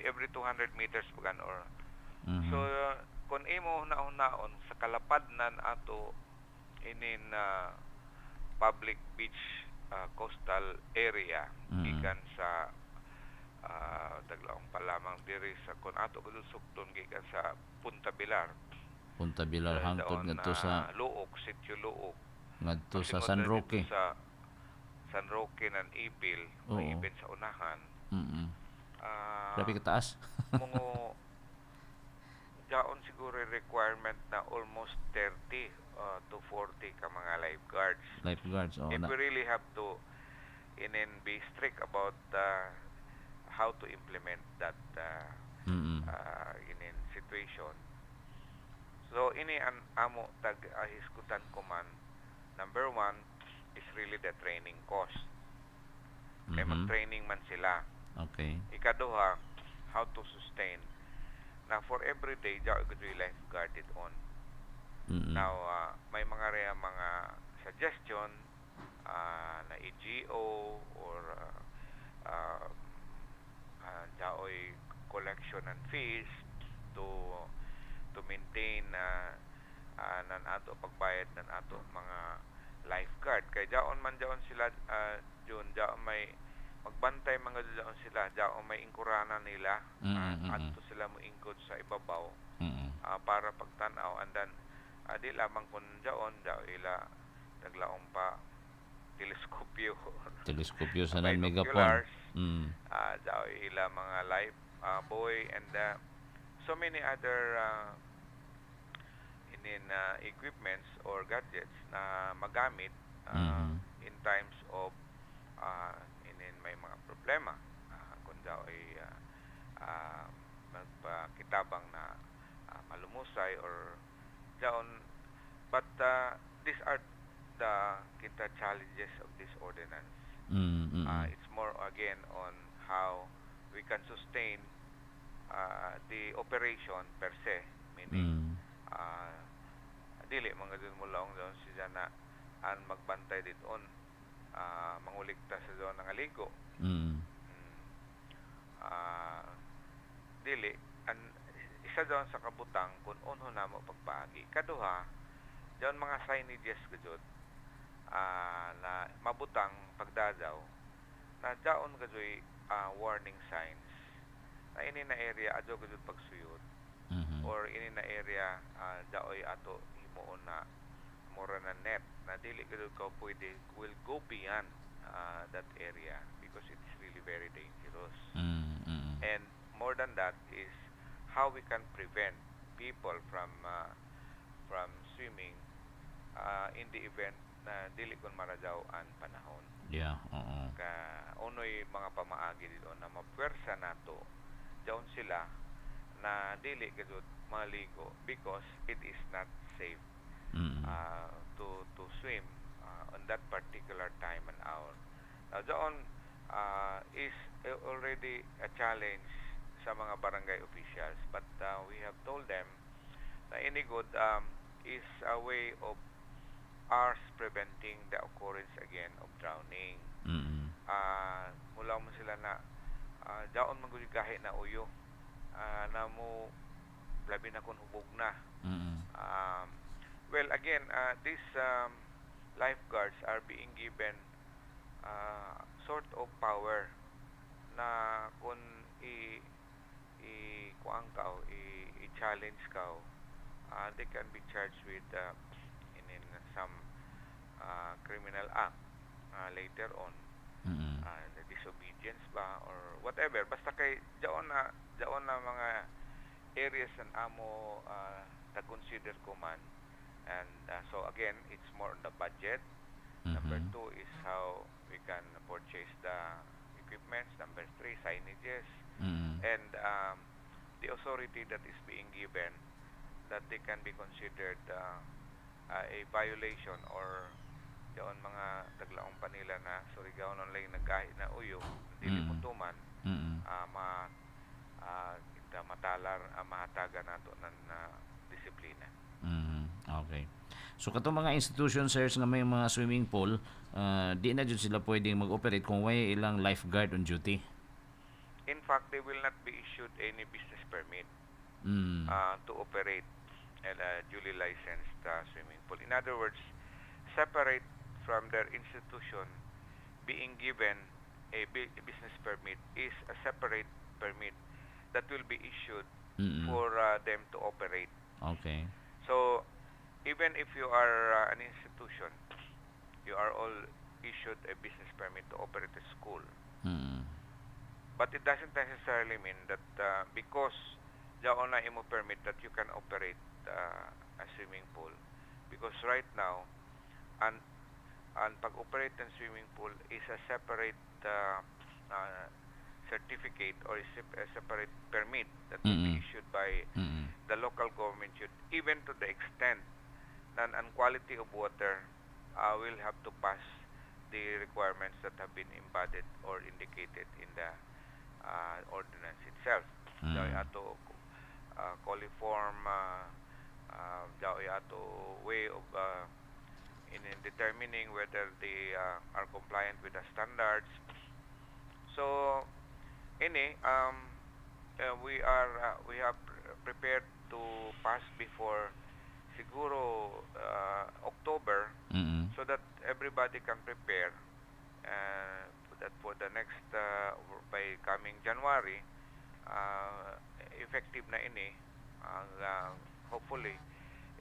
[SPEAKER 7] every 200 meters bagan or so kung imo naon sa kalapad nan ato inin public beach coastal area gikan sa daglaong pa lamang diri sa kun ato gud sukton gikan sa Punta Bilar hangtod ngadto sa Luok, Sitio Luok, ngadto sa San Roque, sa San Roque nan Ipil, may event sa unahan. Grabe ka taas. Mga daon siguro requirement na almost 30 to 40 ka mga lifeguards. If we really have to be strict about how to implement that in situation. So ini ang amo tag hisgutan ko man. Number one is really the training cost. Kaya mag-training man sila.
[SPEAKER 3] Okay.
[SPEAKER 7] Ikaduha, how to sustain. Now for every day, there are good lifeguarded on. Now may mga suggestion na EGO or jaoy collection and fees to maintain nan ato pagbayad nan ato mga lifeguard. Kay jaon sila jaon may magbantay mga jaon sila, jaon may ingkurana nila ato sila mo ingkod sa ibabaw para pagtan-aw, and then di lamang kun jaon ila naglaong pa teleskopyo sa nan megapon jaon ila mga life buoy and so many other equipments or gadgets na magamit in times of may mga problema kung daw ay magpakitabang na malumusay or down. But these are the kita challenges of this ordinance. It's more again on how we can sustain the operation per se, meaning dili mga dun mo lang doon siya na an magbantay ditoon manguligtas sa doon ng aligo dili an isa doon sa kabutang kung unho na mo pagpagi kaduha doon mga signages gud na mabutang pagdadaw na daon gadoy warning signs na ini na area adto gud pagsuyod or ini na area daoy ato himuon na mura na net na dili gud ka pwede will go beyond that area because it's really very dangerous. And more than that is how we can prevent people from swimming in the event na dili kon maradaw ang panahon. Ka unoy mga pamaagi dito na mapwersa nato daon sila na dili gud maligo because it is not safe to swim on that particular time and hour. Now doon is already a challenge sa mga barangay officials, but we have told them na any good is a way of ours preventing the occurrence again of drowning. Mula mo sila na daon manguligahi na uyo na mo labi na kung hubog na. Well, again, this lifeguards are being given sort of power na kung kuang ka i-challenge ka, they can be charged with in some criminal act later on, the disobedience ba or whatever, basta kay jaon na mga areas na amo consider ko man. And so again, it's more on the budget. Number 2 is how we can purchase the equipments. Number 3, signages. And the authority that is being given, that they can be considered a violation or yung mga taglaong panila na Surigao online nagkahit na uyo, dili mutuman, matalar, mahataga nato ng disiplina.
[SPEAKER 3] Okay. So katong mga institution, sirs, nga may mga swimming pool, di na jud sila pwedeng mag-operate kung way ilang lifeguard on duty.
[SPEAKER 7] In fact, they will not be issued any business permit to operate a duly licensed swimming pool. In other words, separate from their institution, being given a business permit is a separate permit that will be issued for them to operate.
[SPEAKER 3] Okay.
[SPEAKER 7] So, even if you are an institution, you are all issued a business permit to operate a school. But it doesn't necessarily mean that because jaon na imo permit that you can operate a swimming pool. Because right now, ang pag-operate ng swimming pool is a separate certificate or a separate permit that will be issued by the local government, even to the extent that ang quality of water will have to pass the requirements that have been embodied or indicated in the ordinance itself. Daw ato coliform, daw ato way of in determining whether they are compliant with the standards. So, we have prepared to pass before siguro October, so that everybody can prepare for the next by coming January, effective na hopefully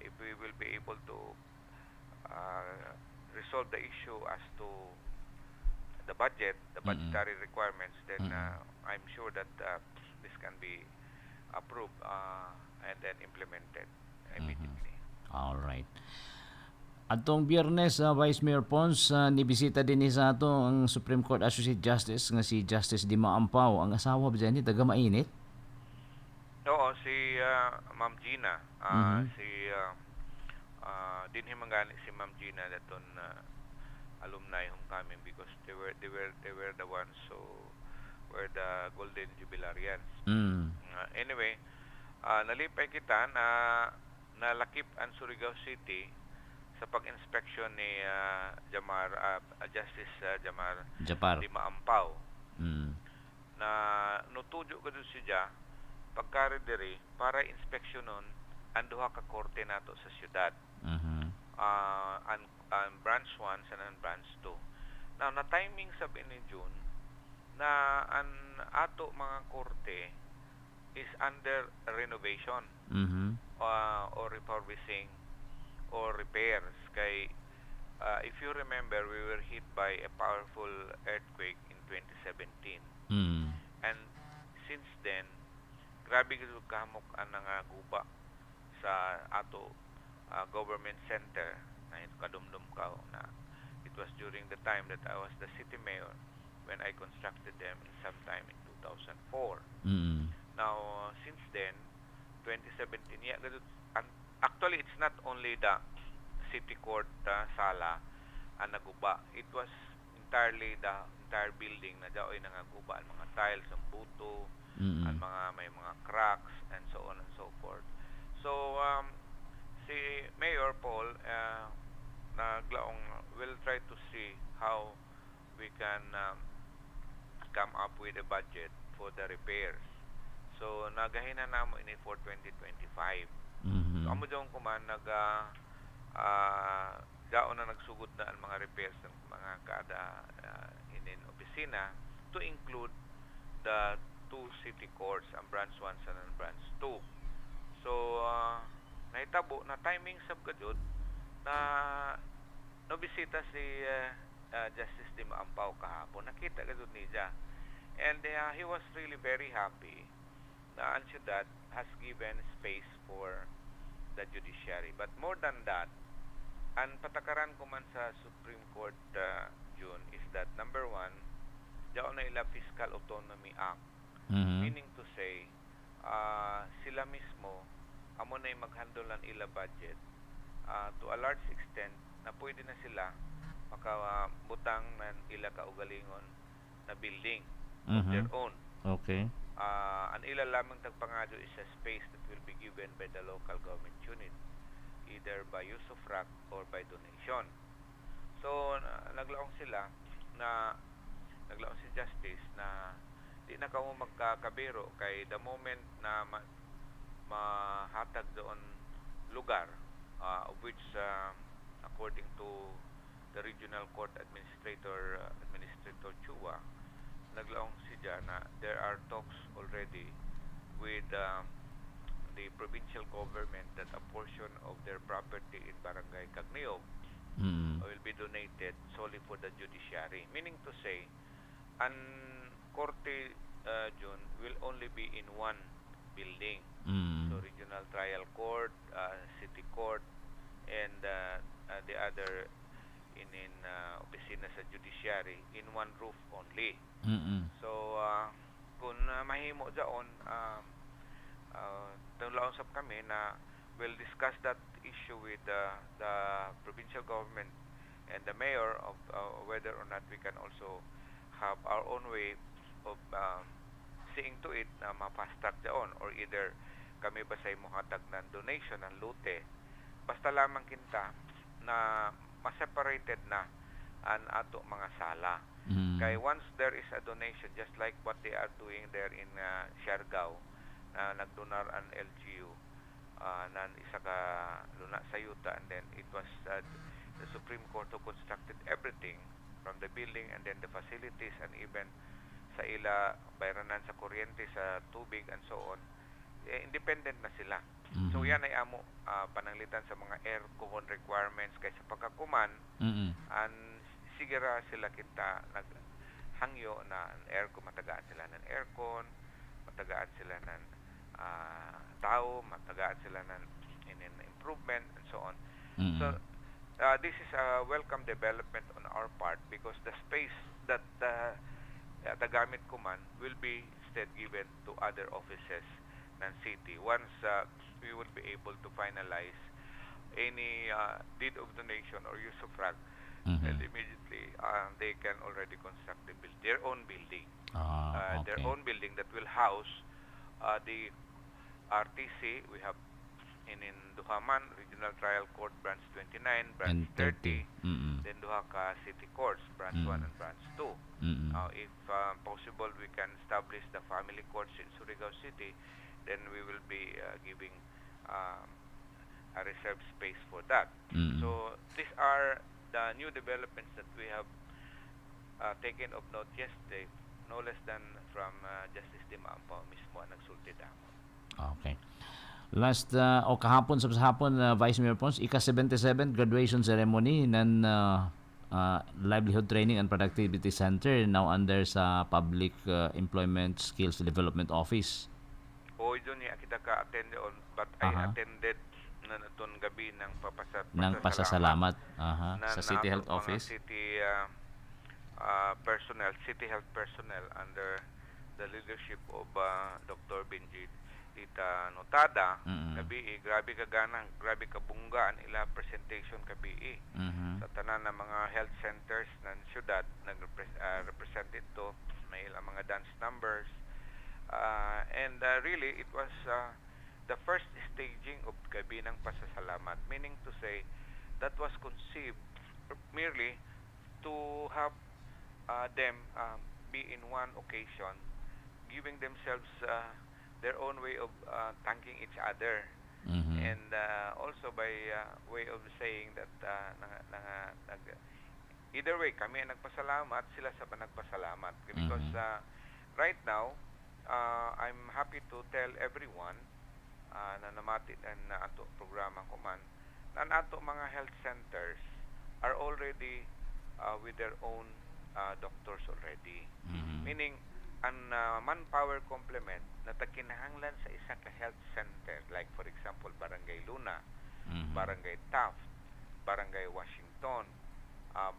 [SPEAKER 7] if we will be able to resolve the issue as to the budgetary requirements, then I'm sure that this can be approved and then implemented immediately.
[SPEAKER 3] All right. Atong Biyernes, Vice Mayor Pons, nibisita din ni sa ato ang Supreme Court Associate Justice nga si Justice Dima Ampaw. Ang asawa ba dyan ni taga mainit?
[SPEAKER 7] Oo, si Ma'am Gina. Si dinhi mangani si Ma'am Gina daton alumni homecoming, because they were the ones who were the Golden Jubilarians. Anyway, nalipay kita na nalakip ang Surigao City sa pag-inspection ni Justice
[SPEAKER 3] Japar
[SPEAKER 7] Dima Ampaw. Na nutujo ko doon siya pagkari diri para inspeksyonon ang duha ka korte nato sa syudad. Ang branch 1 sa branch 2. Now, na timing sa ni June na ang ato mga korte is under renovation or refurbishing or repairs. Kay if you remember, we were hit by a powerful earthquake in 2017. And since then, grabe gid kamok ang nangaguba sa ato government center na kadumdum ka na it was during the time that I was the city mayor when I constructed them sometime in 2004. Now, since then, 2017, actually it's not only the city court sala ang naguba. It was entirely the entire building na daw ay nangaguba, ang mga tiles, ang buto, ang may mga cracks, and so on and so forth. So, si Mayor Paul naglaong will try to see how we can come up with a budget for the repairs. So, nagahinan namo ini for 2025. So, amo dong kuman daon na magsugod na ang mga repairs ng mga kada inin opisina to include the two city courts, ang branch 1 sa ang branch 2. So nahitabo na timing sab kadjud na nobisita si Justice Di Maampaw kahapon. Nakita kadjud niya. And he was really very happy na ang syudad has given space for the judiciary. But more than that, ang patakaran ko man sa Supreme Court June is that number one, daw na ila Fiscal Autonomy Act. Meaning to say, sila mismo amo na mag-handle ng ila budget to a large extent na pwede na sila makabutang ng ila kaugalingon na building of their own.
[SPEAKER 3] Okay.
[SPEAKER 7] Ang ila lamang tagpangado is a space that will be given by the local government unit, either by use of RAC or by donation. So naglaong sila na naglaong si Justice na di na kamo magkakabiro kay the moment na mahatag doon lugar of which according to the Regional Court Administrator Chua, naglaong siya na there are talks already with the provincial government that a portion of their property in Barangay Cagniog will be donated solely for the judiciary. Meaning to say, an Korte June will only be in one building. So Regional Trial Court, City Court, and the other in opisina sa judiciary in one roof only. So kung mahimo dyaon, tulaon sab kami na we'll discuss that issue with the provincial government and the mayor of whether or not we can also have our own way of seeing to it na ma-fast track dyaon, or either kami basay mohatag ng donation ng lute basta lamang kinta na ma-separated na ang ato mga sala. Kay once there is a donation, just like what they are doing there in Siargao, nagdonar ang LGU na isa ka luna sa yuta, and then it was the Supreme Court who constructed everything from the building and then the facilities and even sa ila bayranan sa kuryente, sa tubig and so on. Independent na sila. So yan ay amo pananglitan sa mga aircon requirements kaysa pagkakuman and sigara sila kita naghangyo na ang aircon, matagaan sila ng aircon, matagaan sila ng tao, matagaan sila ng improvement and so on. So this is a welcome development on our part because the space that tagamit kuman will be instead given to other offices ng city once we will be able to finalize any deed of donation or use of RAG, and immediately they can already construct their own building, their own building that will house the RTC. We have in Duhaman Regional Trial Court Branch 29, Branch 30, then duha ka City Courts Branch 1 and Branch 2. If possible, we can establish the family courts in Surigao City, then we will be giving a reserved space for that. So these are the new developments that we have taken of note yesterday, no less than from Justice Di Maampaw mismo ang nagsulti damo.
[SPEAKER 3] Okay. Last o kahapon sa hapon, Vice Mayor Pons, ika-77 graduation ceremony ng Livelihood Training and Productivity Center now under sa Public Employment Skills Development Office.
[SPEAKER 7] O doon niya kita ka-attend on, but I attended na natun gabi ng
[SPEAKER 3] pasasalamat sa City Health Office.
[SPEAKER 7] City personnel, City Health personnel under the leadership of Dr. Benji Tita Notada, kabi grabe ka ganang, grabe ka bunggaan ila presentation kabi sa tanan ng mga health centers ng syudad nag-represent ito, may ilang mga dance numbers, and really it was the first staging of gabi ng pasasalamat, meaning to say that was conceived merely to have them be in one occasion, giving themselves their own way of thanking each other And also by way of saying that either way, kami ang nagpasalamat, sila sa nagpasalamat. Because right now, I'm happy to tell everyone na namati na ato programa ko man, na ato mga health centers are already with their own doctors already. Meaning, ang manpower complement na takinahanglan sa isa ka health center, like for example, Barangay Luna, Barangay Taft, Barangay Washington,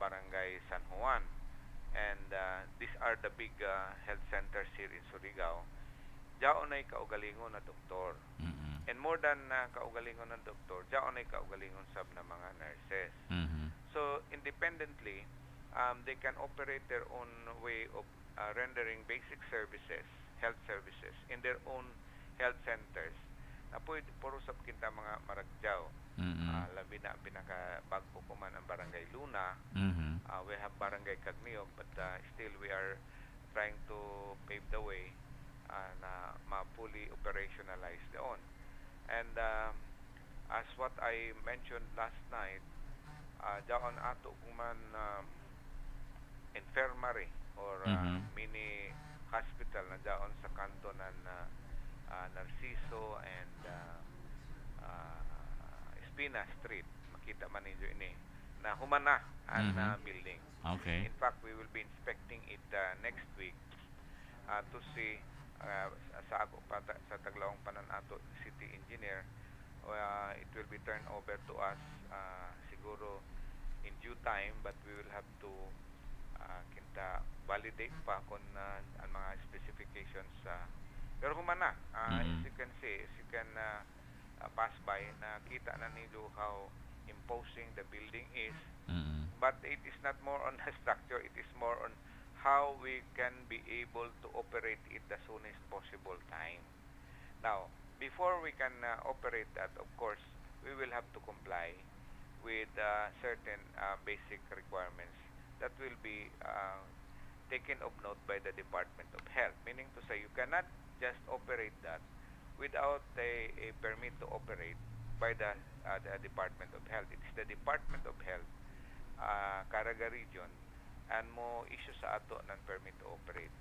[SPEAKER 7] Barangay San Juan, and these are the big health centers here in Surigao. Diyaon ay kaugalingon na doktor. And more than kaugalingon na doktor, diyaon ay kaugalingon sab na mga nurses. So independently, they can operate their own way of rendering basic services, health services, in their own health centers. Na pwede puro sab kinta mga maragjaw. Labi na pinakabagpo ko man ang Barangay Luna. We have Barangay Cagniog, but still we are trying to pave the way na ma-fully operationalize doon. And as what I mentioned last night, diyan ato kung man infirmary or mini hospital na diyan sa kanto ng Narciso and Espina Street, makita man ninyo ini na humana ang building.
[SPEAKER 3] Okay.
[SPEAKER 7] In fact, we will be inspecting it next week to see sa ako sa taglawang panan ato city engineer. It will be turned over to us siguro in due time, but we will have to kinta validate pa kung ang mga specifications. Pero humana, as you can see, as you can pass by, nakita na ninyo how imposing the building is. But it is not more on the structure, it is more on how we can be able to operate it the soonest possible time. Now, before we can operate that, of course, we will have to comply with certain basic requirements that will be taken of note by the Department of Health. Meaning to say, you cannot just operate that without a permit to operate by the Department of Health. It is the Department of Health, Caraga Region, and mo issue sa ato ng permit to operate.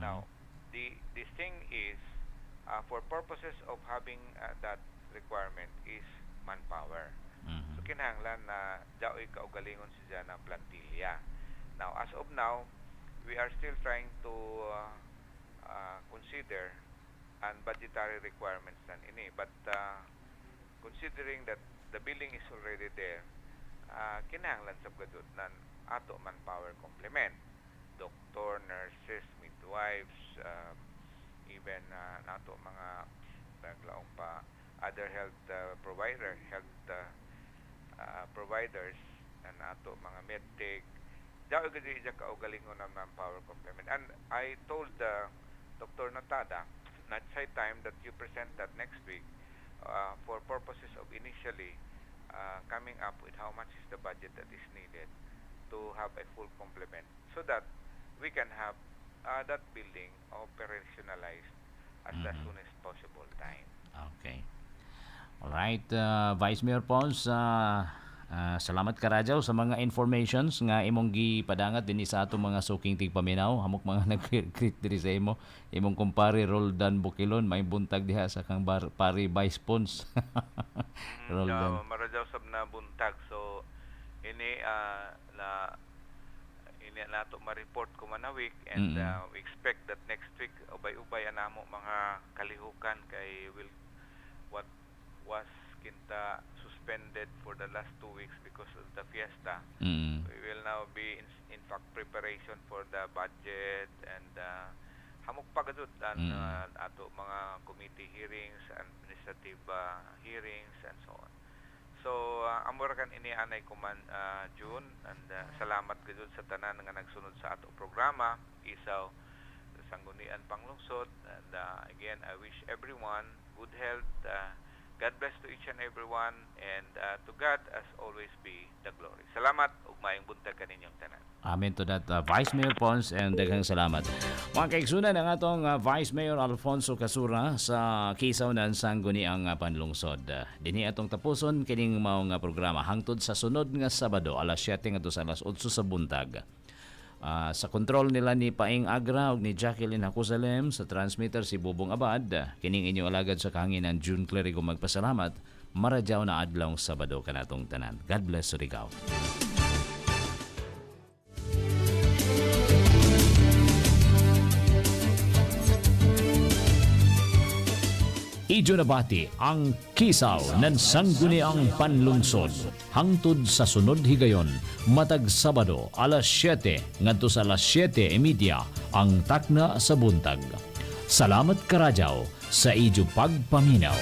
[SPEAKER 7] Now, the thing is, for purposes of having that requirement is manpower. So kinahanglan na daoy kaugalingon siya ng plantilla. Now, as of now, we are still trying to consider and budgetary requirements nan ini, but considering that the building is already there, kinahanglan sa gadud nan ato manpower complement, doctor, nurses, midwives, even nato mga naglaong pa other health providers na nato mga medtech, daw gadi ja kaugalingon ng manpower complement. And I told Dr. Natada na it's high time that you present that next week for purposes of initially coming up with how much is the budget that is needed to have a full complement so that we can have that building operationalized at the soonest possible time.
[SPEAKER 3] Okay. Alright, Vice Mayor Pons, salamat ka radyaw sa mga informations nga imong gipadangat dinhi sa atong mga suking tigpaminaw, hamok mga nag-create diri sa imong kumpare Roldan Bukilon, may buntag diha sa kang pari Vice Pons. Roldan.
[SPEAKER 7] Maradyaw sab na buntag, so ini nato ma-report ko man a week, and we expect that next week ubay-ubay anamo mga kalihukan kay what was kinta suspended for the last 2 weeks because of the fiesta. We will now be in fact preparation for the budget and hamok pagadud ang ato mga committee hearings, administrative hearings, and so on. So amor kan ini anay ko man June, and salamat gud sa tanan nga nagsunod sa ato programa KISAW Sangguniang Panglungsod. And again, I wish everyone good health God bless to each and everyone, and to God as always be the glory. Salamat ug maayong buntag kaninyong tanan.
[SPEAKER 3] Amen to that, Vice Mayor Pons, and daghang salamat. Mga kaigsunan, ang atong Vice Mayor Alfonso Casura sa KISAW NAN SANGGUNIANG Panlungsod. Dinhi atong tapuson kining mao nga programa hangtod sa sunod nga Sabado alas 7 ngadto sa alas 8 sa buntag. Sa kontrol nila ni Paing Agra ug ni Jacqueline Hakusalem, sa transmitter si Bubong Abad, kining inyong alagad sa kahanginan June Clerigo magpasalamat. Maradyaw na adlawng Sabado kanatong tanan. God bless Surigao. Ijo nabati ang KISAW nan Sangguniang Panlungsod hangtod sa sunod higayon matag Sabado alas 7 ngadto sa alas 7:30 ang takna sa buntag. Salamat karadyaw sa ijo pagpaminaw.